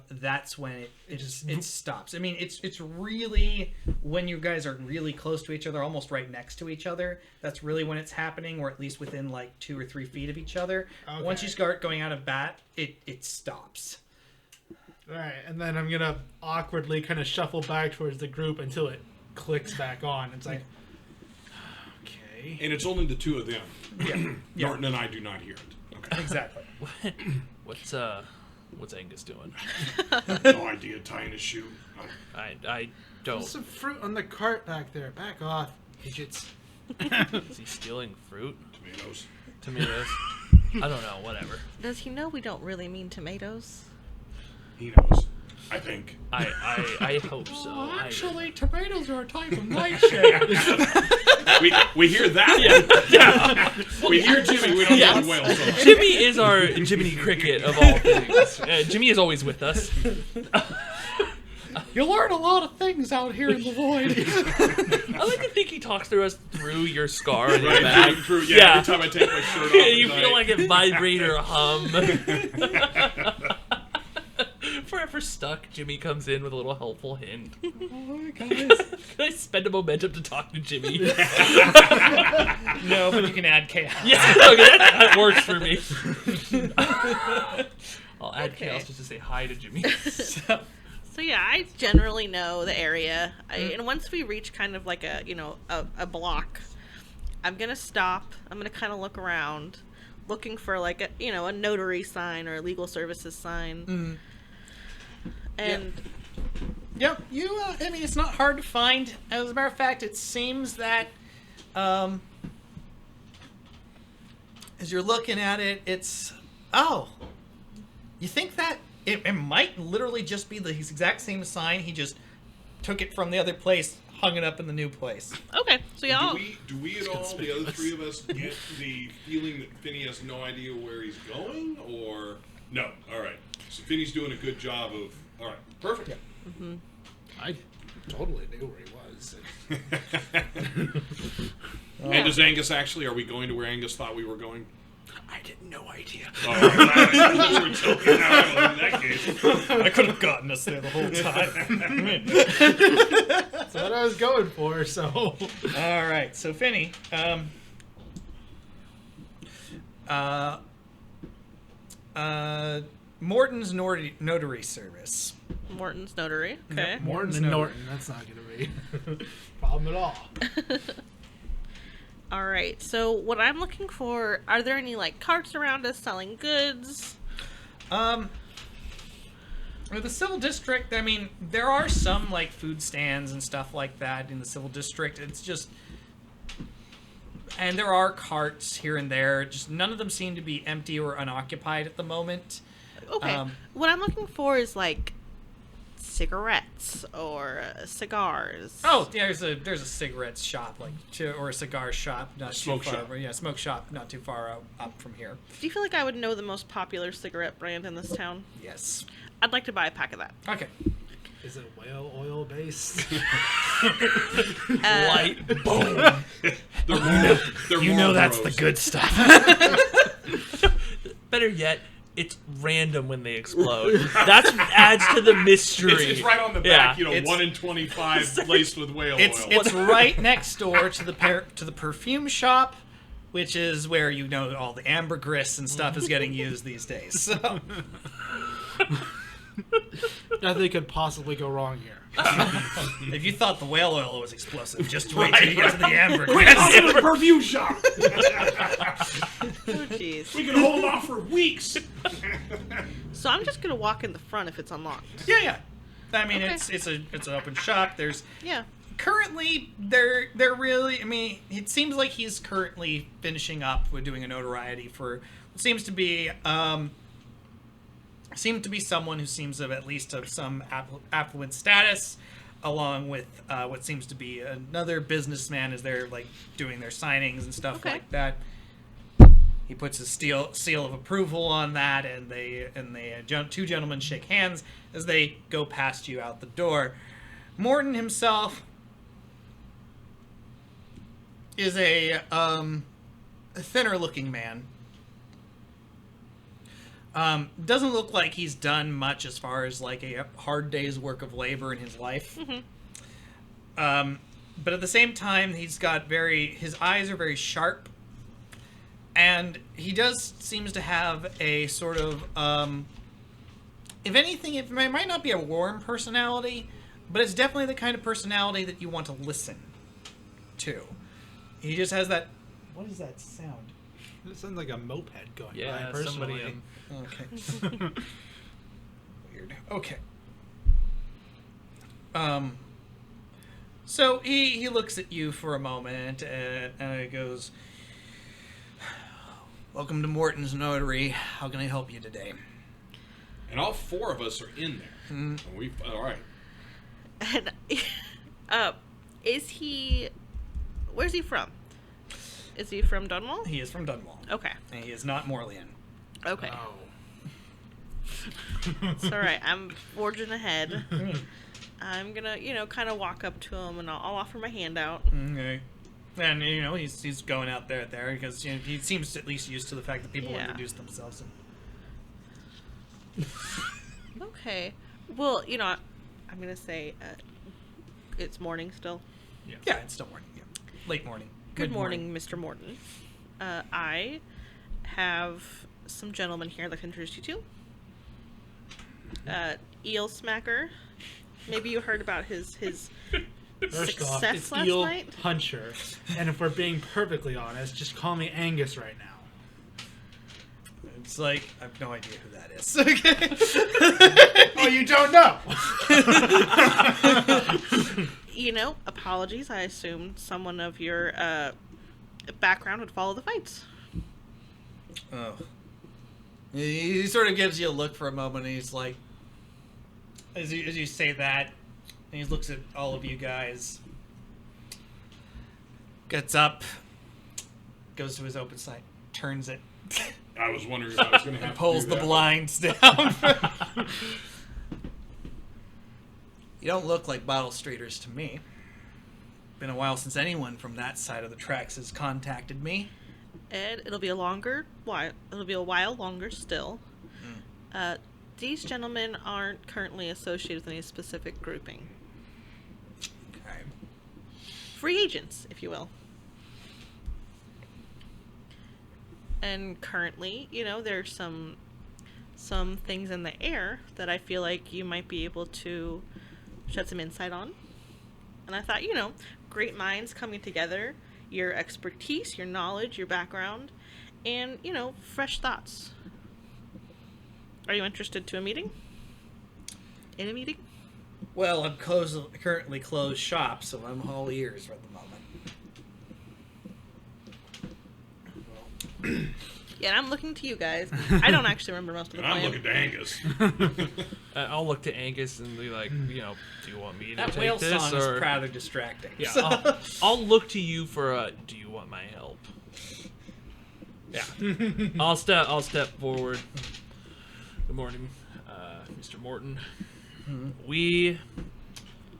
that's when it stops. I mean, it's really when you guys are really close to each other, almost right next to each other. That's really when it's happening, or at least within 2 or 3 feet of each other. Okay. Once you start going out of bat, it stops. All right, and then I'm gonna awkwardly kind of shuffle back towards the group until it clicks back on. It's okay. And it's only the 2 of them. Yeah. Norton and I do not hear it. Okay. Exactly. What's Angus doing? No idea. Tying his shoe. I There's don't. some fruit on the cart back there. Back off, midgets. Is he stealing fruit? Tomatoes. Tomatoes? I don't know. Whatever. Does he know we don't really mean tomatoes? He knows. I think. I hope so. Tomatoes are a type of nightshade. We hear that. Yeah. We hear Jimmy. We don't know what whales are. Jimmy is our Jiminy Cricket of all things. Jimmy is always with us. You learn a lot of things out here in the void. I like to think he talks through us through your scar on your Right, back. every time I take my shirt off. You feel like it vibrate or hum. Forever stuck, Jimmy comes in with a little helpful hint. Oh, Can I spend a momentum to talk to Jimmy? No, but you can add chaos. Yeah, okay, that works for me. I'll add chaos just to say hi to Jimmy. So yeah, I generally know the area. And once we reach kind of like a block, I'm gonna stop. I'm gonna kind of look around, looking for like a notary sign or a legal services sign. Mm. And Yep, I mean, it's not hard to find. As a matter of fact, it seems that, as you're looking at it, you think that it might literally just be the exact same sign. He just took it from the other place, hung it up in the new place. okay, so yeah, Do we at all, the other three of us, get the feeling that Finney has no idea where he's going? Or no? All right. So Finney's doing a good job of. All right. Perfect. Yeah. Mm-hmm. I totally knew where he was. And does Angus actually? Are we going to where Angus thought we were going? I had no idea. Oh, I was telling you now, in that case. I could have gotten us there the whole time. That's what I was going for. So, all right, so Finney, Morton's notary service. Morton's notary. Okay. Yep. Morton and Norton. That's not going to be a problem at all. All right. So what I'm looking for, are there any like carts around us selling goods? With the civil district, I mean, there are some like food stands and stuff like that in the civil district. It's just, and there are carts here and there. Just none of them seem to be empty or unoccupied at the moment. Okay. What I'm looking for is like cigarettes or cigars. Oh, yeah, there's a cigarette shop or a cigar shop, not Smoke too far. shop. Yeah, smoke shop, not too far up from here. Do you feel like I would know the most popular cigarette brand in this town? Yes. I'd like to buy a pack of that. Okay. Is it whale oil based? Light. Boom. They're Marlboros. good stuff. Better yet, it's random when they explode. That adds to the mystery. It's right on the back, 1 in 25 laced with whale oil. It's right next door to the perfume shop, which is where all the ambergris and stuff is getting used these days. So. Nothing could possibly go wrong here. If you thought the whale oil was explosive, just wait till you get to the ambergris. Quick, out to the perfume shop! Oh, jeez. We can hold off for weeks. So I'm just gonna walk in the front if it's unlocked. Yeah. I mean, Okay. it's an open shop. There's Yeah. currently they're really. I mean, it seems like he's currently finishing up with doing a notoriety for what seems to be someone who seems of at least of some affluent status, along with what seems to be another businessman as they're like doing their signings and stuff Okay. like that. He puts his seal of approval on that, and two gentlemen shake hands as they go past you out the door. Morton himself is a thinner-looking man. Doesn't look like he's done much as far as like a hard day's work of labor in his life. Mm-hmm. But at the same time, his eyes are very sharp. And he seems to have a sort of, if anything, it might not be a warm personality, but it's definitely the kind of personality that you want to listen to. He just has that, what is that sound? It sounds like a moped going by, Yeah, personally. Okay. Weird. Okay. So he looks at you for a moment and he goes, "Welcome to Morton's Notary. How can I help you today?" And all 4 of us are in there. And all right. And is he? Where's he from? Is he from Dunwall? He is from Dunwall. Okay. And he is not Morlian. Okay. Oh. It's all right. I'm forging ahead. I'm gonna, kind of walk up to him and I'll offer my hand out. Okay. And, he's going out there because he seems at least used to the fact that people introduce themselves. Okay. Well, I'm gonna say it's morning still. Yeah, it's still morning. Yeah. Late morning. Good morning, Mr. Morton. I have some gentlemen here I'd like to introduce you to. Eel Smacker. Maybe you heard about his First off, success it's last Eel night. Puncher. And if we're being perfectly honest, just call me Angus right now. It's like, I have no idea who that is. Okay. Oh, you don't know? Apologies. I assumed someone of your background would follow the fights. Oh. He sort of gives you a look for a moment, and he's like, as you say that, and he looks at all of you guys, gets up, goes to his open side, turns it, I was wondering if I was going to have pulls to the do that. blinds down. You don't look like Bottle Streeters to me. Been a while since anyone from that side of the tracks has contacted me. And it'll be a while longer still. These gentlemen aren't currently associated with any specific grouping. Okay. Free agents, if you will. And currently, there's some things in the air that I feel like you might be able to shed some insight on. And I thought, great minds coming together, your expertise, your knowledge, your background, and, fresh thoughts. Are you interested to a meeting? In a meeting? Well, I'm currently closed shop, so I'm all ears at the moment. Yeah, and I'm looking to you guys. I don't actually remember most of the And I'm plan. looking to Angus. I'll look to Angus and be like, do you want me to That take whale this? song Or is rather distracting. yeah, so- I'll look to you for do you want my help? Yeah, I'll step forward. Good morning, Mr. Morton. We,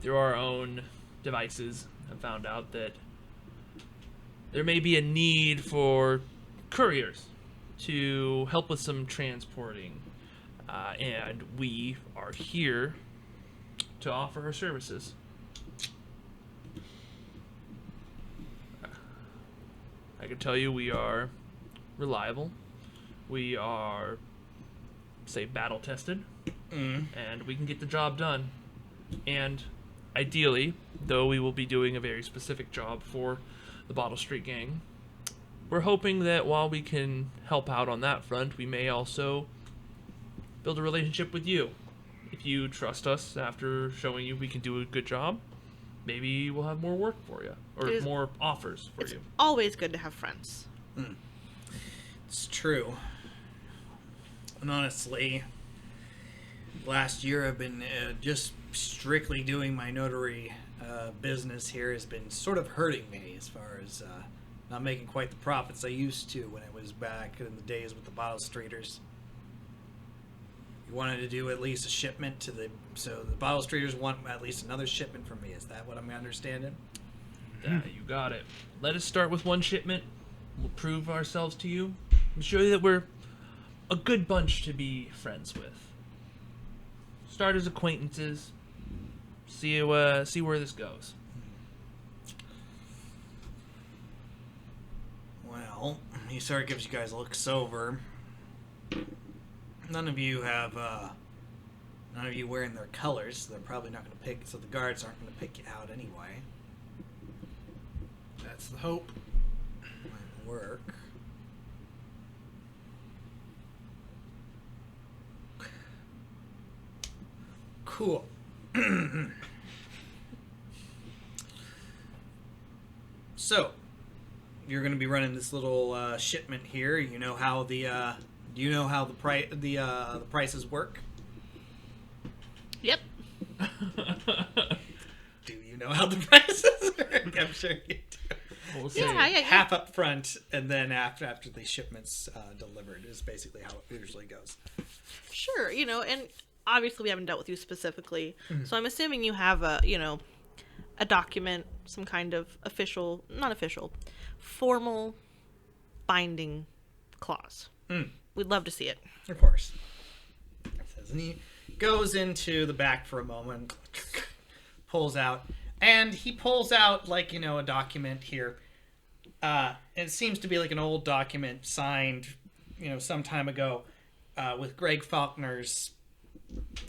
through our own devices, have found out that there may be a need for couriers to help with some transporting, and we are here to offer our services. I can tell you we are reliable. We are, say, battle tested, and we can get the job done. And ideally, though we will be doing a very specific job for the Bottle Street Gang, we're hoping that while we can help out on that front, we may also build a relationship with you. If you trust us after showing you we can do a good job, maybe we'll have more work for you, or more offers for It's you. always good to have friends. It's true. And honestly, last year I've been just strictly doing my notary business here has been sort of hurting me as far as not making quite the profits I used to when I was back in the days with the Bottle Streeters. You wanted to do at least a shipment so the Bottle Streeters want at least another shipment from me. Is that what I'm understanding? You got it. Let us start with one shipment. We'll prove ourselves to you. We'll show you that we're a good bunch to be friends with. Start as acquaintances. See where this goes. Well, he sort of gives you guys looks over. None of you wearing their colors, so they're probably not going to pick, so the guards aren't going to pick you out anyway. That's the hope. Might work. Cool. So, you're going to be running this little shipment here. You know how the prices work? Yep. Do you know how the prices work? I'm sure you do. We'll see. Yeah. Half up front, and then after the shipment's delivered is basically how it usually goes. Sure. And obviously we haven't dealt with you specifically, so I'm assuming you have a document, some kind of not official, formal binding clause. We'd love to see it. Of course. And he goes into the back for a moment, pulls out, and he pulls out a document here. It seems to be like an old document signed, some time ago, with Greg Faulkner's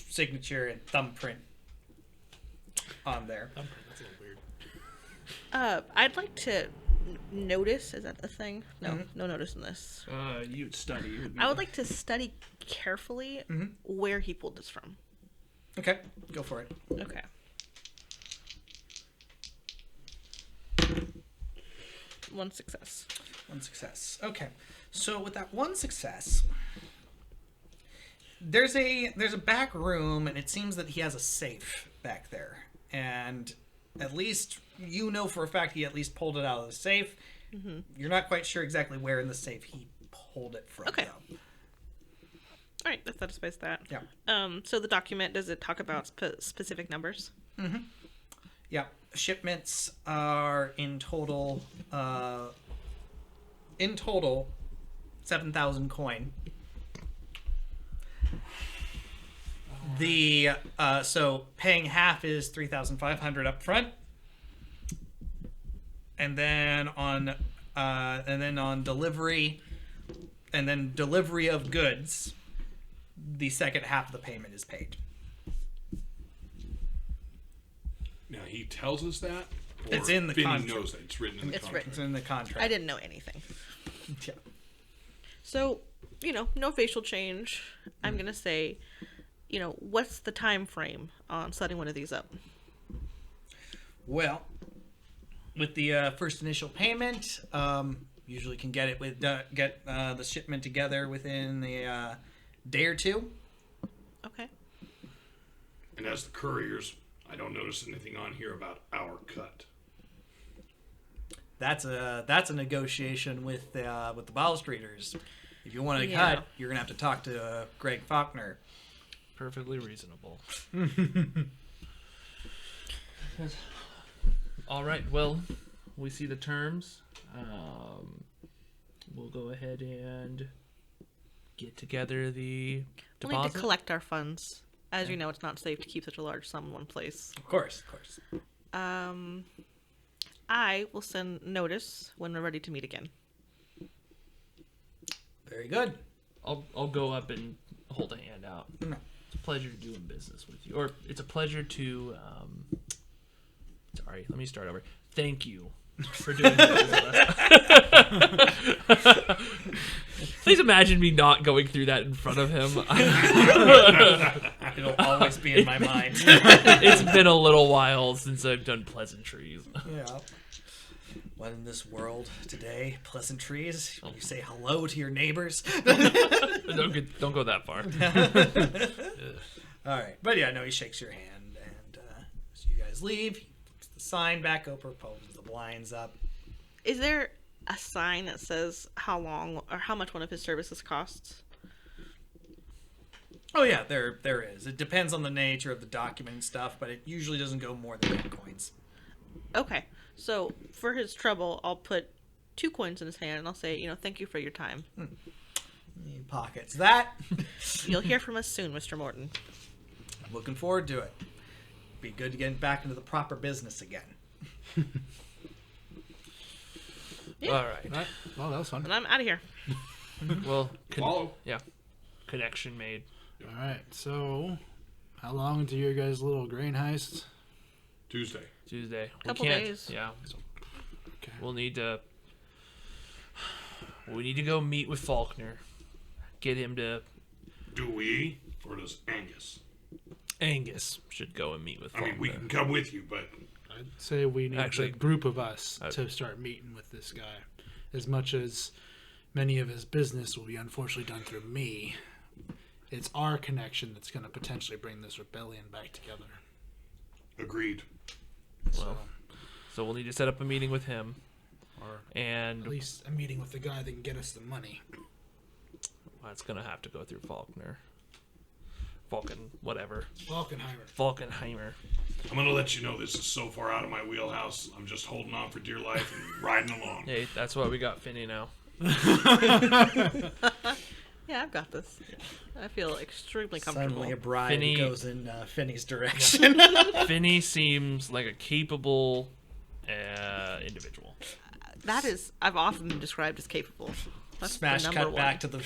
signature and thumbprint on there. That's a little weird. I'd like to notice. Is that a thing? No, no notice in this. You'd study. I would like to study carefully where he pulled this from. Okay, go for it. Okay. One success. One success. Okay, so with that one success, there's a back room, and it seems that he has a safe back there, and at least for a fact he at least pulled it out of the safe. You're not quite sure exactly where in the safe he pulled it from. Okay. Though. All right, that satisfies that. Yeah. So the document, does it talk about specific numbers? Yeah. Shipments are in total 7,000 coin. The so paying half is 3,500 up front, and then on delivery, and then delivery of goods, the second half of the payment is paid. Now he tells us that. Or It's in the Vinny contract. knows that it's written in the It's contract. It's in the contract. I didn't know anything. Yeah. So, no facial change. I'm going to say, what's the time frame on setting one of these up? Well, with the first initial payment, usually can get it get the shipment together within a day or two. Okay. And as the couriers, I don't notice anything on here about our cut. That's a negotiation with the bottle streeters. If you want to Yeah. cut, you're gonna have to talk to Greg Faulkner. Perfectly reasonable. All right. Well, we see the terms. We'll go ahead and get together the We'll need deposit. to collect our funds. As you know, it's not safe to keep such a large sum in one place. Of course. I will send notice when we're ready to meet again. Very good. I'll go up and hold a hand out. No. It's a pleasure doing business with you, or it's a pleasure to. Sorry, let me start over. Thank you for doing business with us. Please imagine me not going through that in front of him. It'll always be in my mind. It's been a little while since I've done pleasantries. Yeah. What in this world today? Pleasantries? You say hello to your neighbors? Don't go that far. All right. But yeah, no, he shakes your hand, and as you guys leave, he puts the sign back over, pulls the blinds up. Is there a sign that says how long or how much one of his services costs? Oh yeah, there is. It depends on the nature of the document and stuff, but it usually doesn't go more than 10 coins. Okay. So for his trouble, I'll put 2 coins in his hand and I'll say, thank you for your time. He pockets that. You'll hear from us soon, Mr. Morton. Looking forward to it. Be good to get back into the proper business again. Yeah. All right. All right. Well, that was fun. And I'm out of here. Well, Follow. Yeah. Connection made. All right. So, how long into your guys' little grain heist? Tuesday. Tuesday. Couple we can't. days. Yeah. Okay. We'll need to. We need to go meet with Faulkner. Get him to. Do we? Or does Angus? Angus should go and meet with I Faulkner. mean, we can come with you, but I'd say we need Actually, a group of us I- to start meeting with this guy. As much as many of his business will be unfortunately done through me, it's our connection that's going to potentially bring this rebellion back together. Agreed. Well, so we'll need to set up a meeting with him. Or And at least a meeting with the guy that can get us the money. it's going to have to go through Faulkner. Falkenheimer. Falkenheimer. I'm going to let you know this is so far out of my wheelhouse. I'm just holding on for dear life and riding along. Hey, that's why we got Finney now. Yeah, I've got this. I feel extremely comfortable. Suddenly a bride Finney- goes in Finney's direction. Finney seems like a capable individual. That is, I've often been described as capable. That's Smash the cut number one. back to the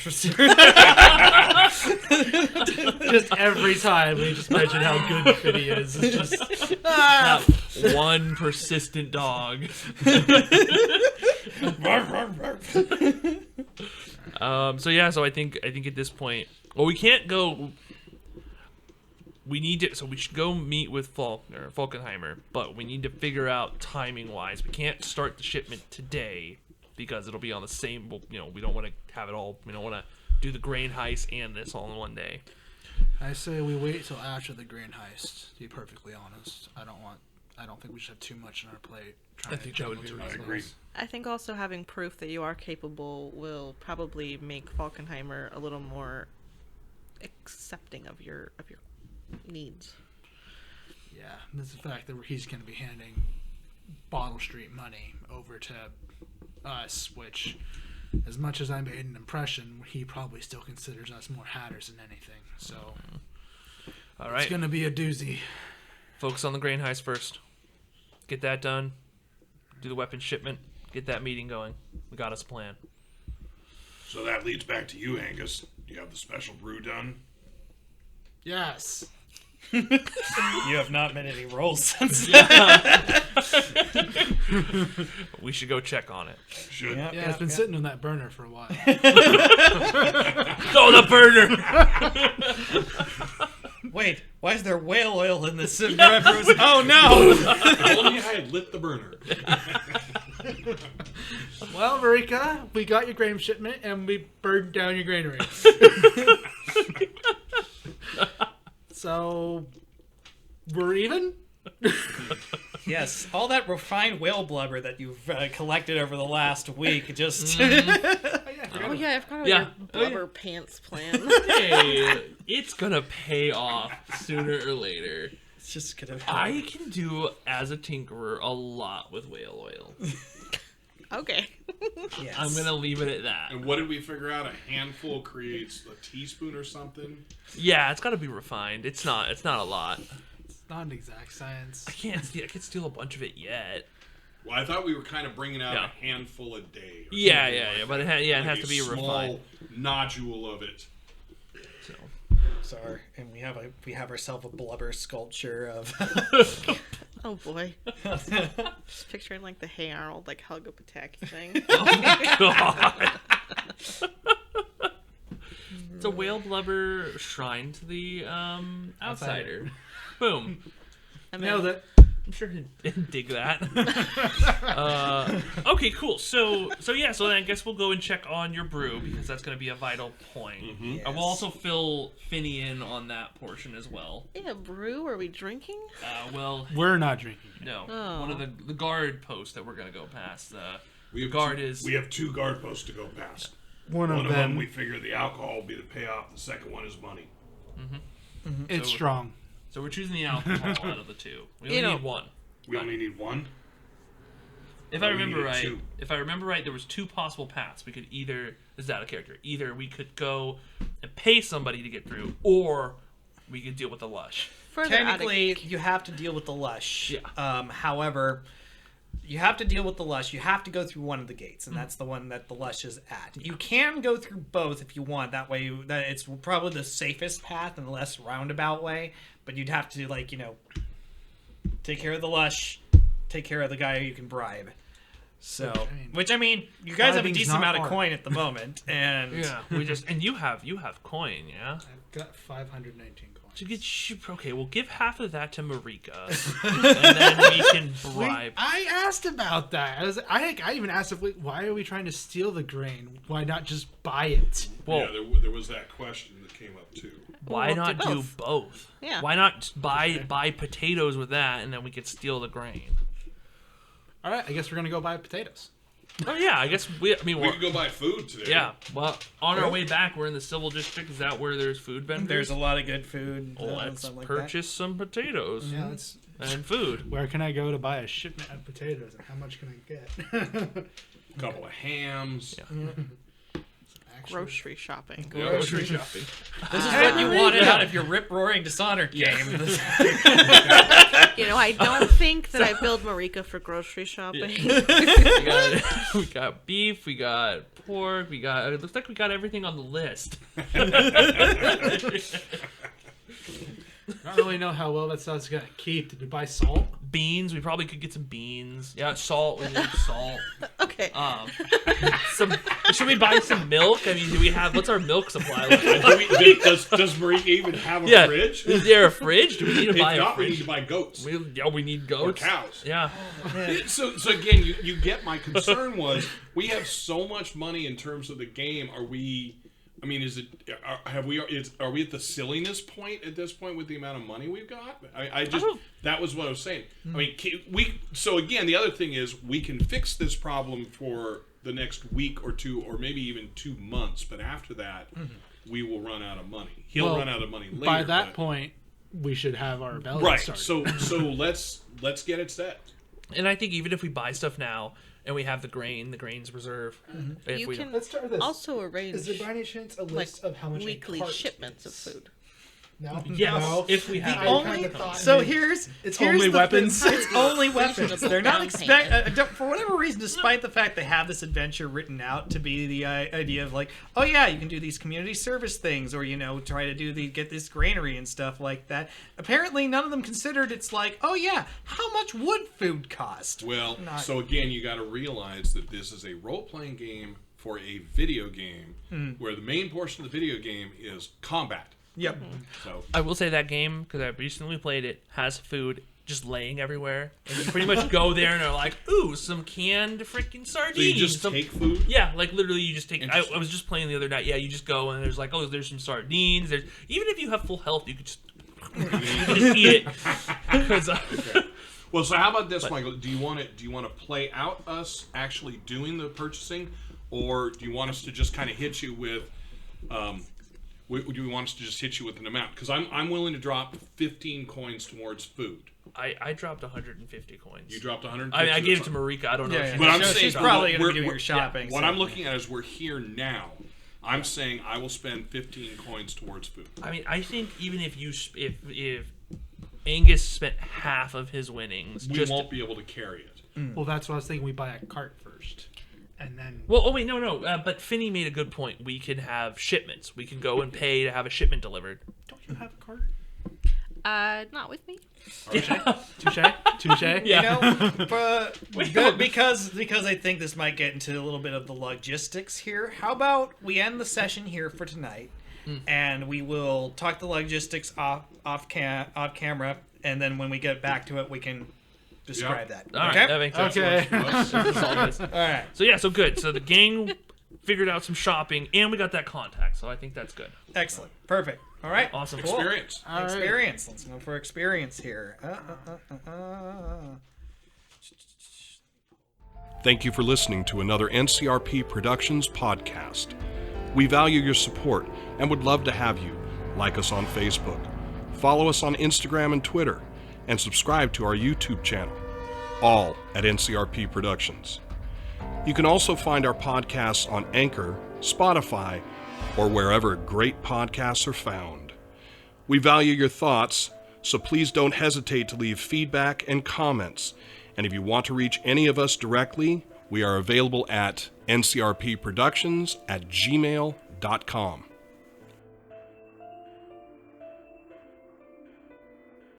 Just every time we just mention how good Finney is. It's just That one persistent dog. So I think at this point, well, we can't go. We need to, so we should go meet with Falkenheimer, but we need to figure out timing wise. We can't start the shipment today because it'll be on the same. Well, we don't want to have it all. We don't want to do the grain heist and this all in one day. I say we wait till after the grain heist. To be perfectly honest, I don't think we should have too much on our plate. I think that would be I agree. I think also having proof that you are capable will probably make Falkenheimer a little more accepting of your needs. Yeah, there's the fact that he's going to be handing Bottle Street money over to us, which, as much as I made an impression, he probably still considers us more hatters than anything. So All right, it's going to be a doozy. focus on the grain heist first. Get that done. Do the weapons shipment. Get that meeting going. We got us a plan. So that leads back to you, Angus. You have the special brew done? Yes. You have not made any rolls since. We should go check on it. Should. Yeah. Yeah, it's been sitting on that burner for a while. Oh, the burner! Wait, why is there whale oil in this? Oh no! If only I had lit the burner. Well, Marika, we got your grain shipment and we burned down your granary. So, we're even? Yes, all that refined whale blubber that you've collected over the last week just. Oh yeah, I forgot about Yeah. your blubber pants plan. Hey, it's gonna pay off sooner or later. It's just gonna. I can do, as a tinkerer, a lot with whale oil. Okay. Yes. I'm gonna leave it at that. And what did we figure out? A handful creates a teaspoon or something? Yeah, it's gotta be refined. It's not a lot. It's not an exact science. I can't steal a bunch of it yet. Well, I thought we were kind of bringing out Yeah. a handful a day. Or Yeah, something yeah, like yeah. But that. it Like has a to be small refined. nodule of it. So. Sorry, and we have ourselves a blubber sculpture of. Oh boy. Just picturing like the Harold like Helga Pataki thing. God. It's a whale blubber shrine to the outsider. Boom. I mean, Nailed it. I'm sure he'd dig that. Okay, cool. So then I guess we'll go and check on your brew because that's going to be a vital point. Yes. I will also fill Finney in on that portion as well. yeah, brew. Are we drinking? Well, We're not drinking. no. Oh. One of the guard posts that we're going to go past. We have Guard two, is- We have 2 guard posts to go past. One One of of them them, we figure the alcohol will be the payoff. The second one is money. it's So- strong. So we're choosing the alcohol out of the two. We only You know- need one. We only need one. If Oh, I we remember needed right, two. there was 2 possible paths. We could either, this is out of character, either we could go and pay somebody to get through, or we could deal with the lush. Further out of- Technically, you have to deal with the lush. Yeah. However, you have to deal with the lush. You have to go through one of the gates, and that's the one that the lush is at. You can go through both if you want. That way, it's probably the safest path and the less roundabout way. But you'd have to, take care of the lush, take care of the guy you can bribe. So, which I mean, you guys have a bribing's decent not amount of hard. coin at the moment, and Yeah, we just, and you have coin, yeah? I've got 519 coin. Okay, we'll give half of that to Marika, and then we can bribe. I asked about that. I even asked why are we trying to steal the grain? Why not just buy it? Well, yeah, there was that question that came up too. why We'll not do do both? Yeah. Why not just buy potatoes with that, and then we could steal the grain? All right, I guess we're gonna go buy potatoes. Oh yeah, I guess we could go buy food today. yeah. Well, on our way back, we're in the civil district. Is that where there's food vendors? There's a lot of good food. Let's stuff like purchase some potatoes Yeah, it's and food. where can I go to buy a shipment of potatoes, and how much can I get? A couple of hams. Yeah. Grocery shopping. Grocery shopping. This is what you wanted out of your rip-roaring Dishonored game. You know, I don't think that I build Marika for grocery shopping. We got beef. We got pork. It looks like we got everything on the list. I don't really know how well that stuff's gonna keep. Did we buy salt? Beans. We probably could get some beans. Yeah, salt. We need salt. Okay. Should we buy some milk? I mean, do we have? What's our milk supply look like? Does Marika even have a fridge? Is there a fridge? Do we need to If buy a not, we fridge? need to buy goats We need goats. or cows. Yeah. So again, you get my concern was we have so much money in terms of the game. Are we? I mean, are we at the silliness point at this point with the amount of money we've got? That was what I was saying. I mean, so again, the other thing is we can fix this problem for the next week or two, or maybe even 2 months. But after that, we will run out of money. He'll run out of money later. By that point, we should have our rebellion right? started. So let's get it set. And I think even if we buy stuff now and we have the grain's reserve. If You we can don't. Let's start with this. also arrange Is there by any chance a list of how much weekly a cart shipments of is? food. No. Yes, No? if we have I it. kinda thought So maybe- here's It's here's only the weapons? thing. It's only weapons. Reasonable They're not down expect for whatever reason, despite the fact they have this adventure written out to be the idea of like, oh yeah, you can do these community service things, or try to get this granary and stuff like that. Apparently, none of them considered it's like, oh yeah, how much would food cost? Well, Not- so again, you got to realize that this is a role-playing game for a video game, where the main portion of the video game is combat. Yep. So I will say that game, because I recently played it, has food just laying everywhere. And you pretty much go there and are like, ooh, some canned freaking sardines. you just some... take food. Yeah, like literally you just take... I Interesting. was just playing the other night. Yeah, you just go and there's like, oh, there's some sardines. Even if you have full health, you could just... you can just eat it. 'Cause, Well, so how about this, Michael? Do you want to play out us actually doing the purchasing, or do you want us to just kind of hit you with? Do we want us to just hit you with an amount? Because I'm willing to drop 15 coins towards food. I dropped 150 coins. You dropped 150. I mean, I gave it to Marika. I don't know. Yeah, if she But I'm No, saying she's probably going to we're- be doing we're- your shopping. What so- I'm looking at is we're here now. I'm saying I will spend 15 coins towards food. I mean, I think even if if Angus spent half of his winnings, We just won't be able to carry it. Well, that's what I was thinking. We buy a cart first, and then. Well, oh wait, no. But Finney made a good point. We can have shipments. We can go and pay to have a shipment delivered. Don't you have a cart? Not with me. Touche. Touche. Yeah. But because I think this might get into a little bit of the logistics here. How about we end the session here for tonight, and we will talk the logistics off camera, and then when we get back to it, we can describe that. All right, Okay. that makes sense. Okay. That's all it is. All right. So yeah, so good. So the gang figured out some shopping, and we got that contact. So I think that's good. Excellent. Perfect. All right. Awesome. Cool. Experience. All right. Experience. Let's go for experience here. Thank you for listening to another NCRP Productions podcast. We value your support and would love to have you like us on Facebook, follow us on Instagram and Twitter, and subscribe to our YouTube channel, all at NCRP Productions. You can also find our podcasts on Anchor, Spotify, or wherever great podcasts are found. We value your thoughts, so please don't hesitate to leave feedback and comments. And if you want to reach any of us directly, we are available at ncrpproductions@gmail.com.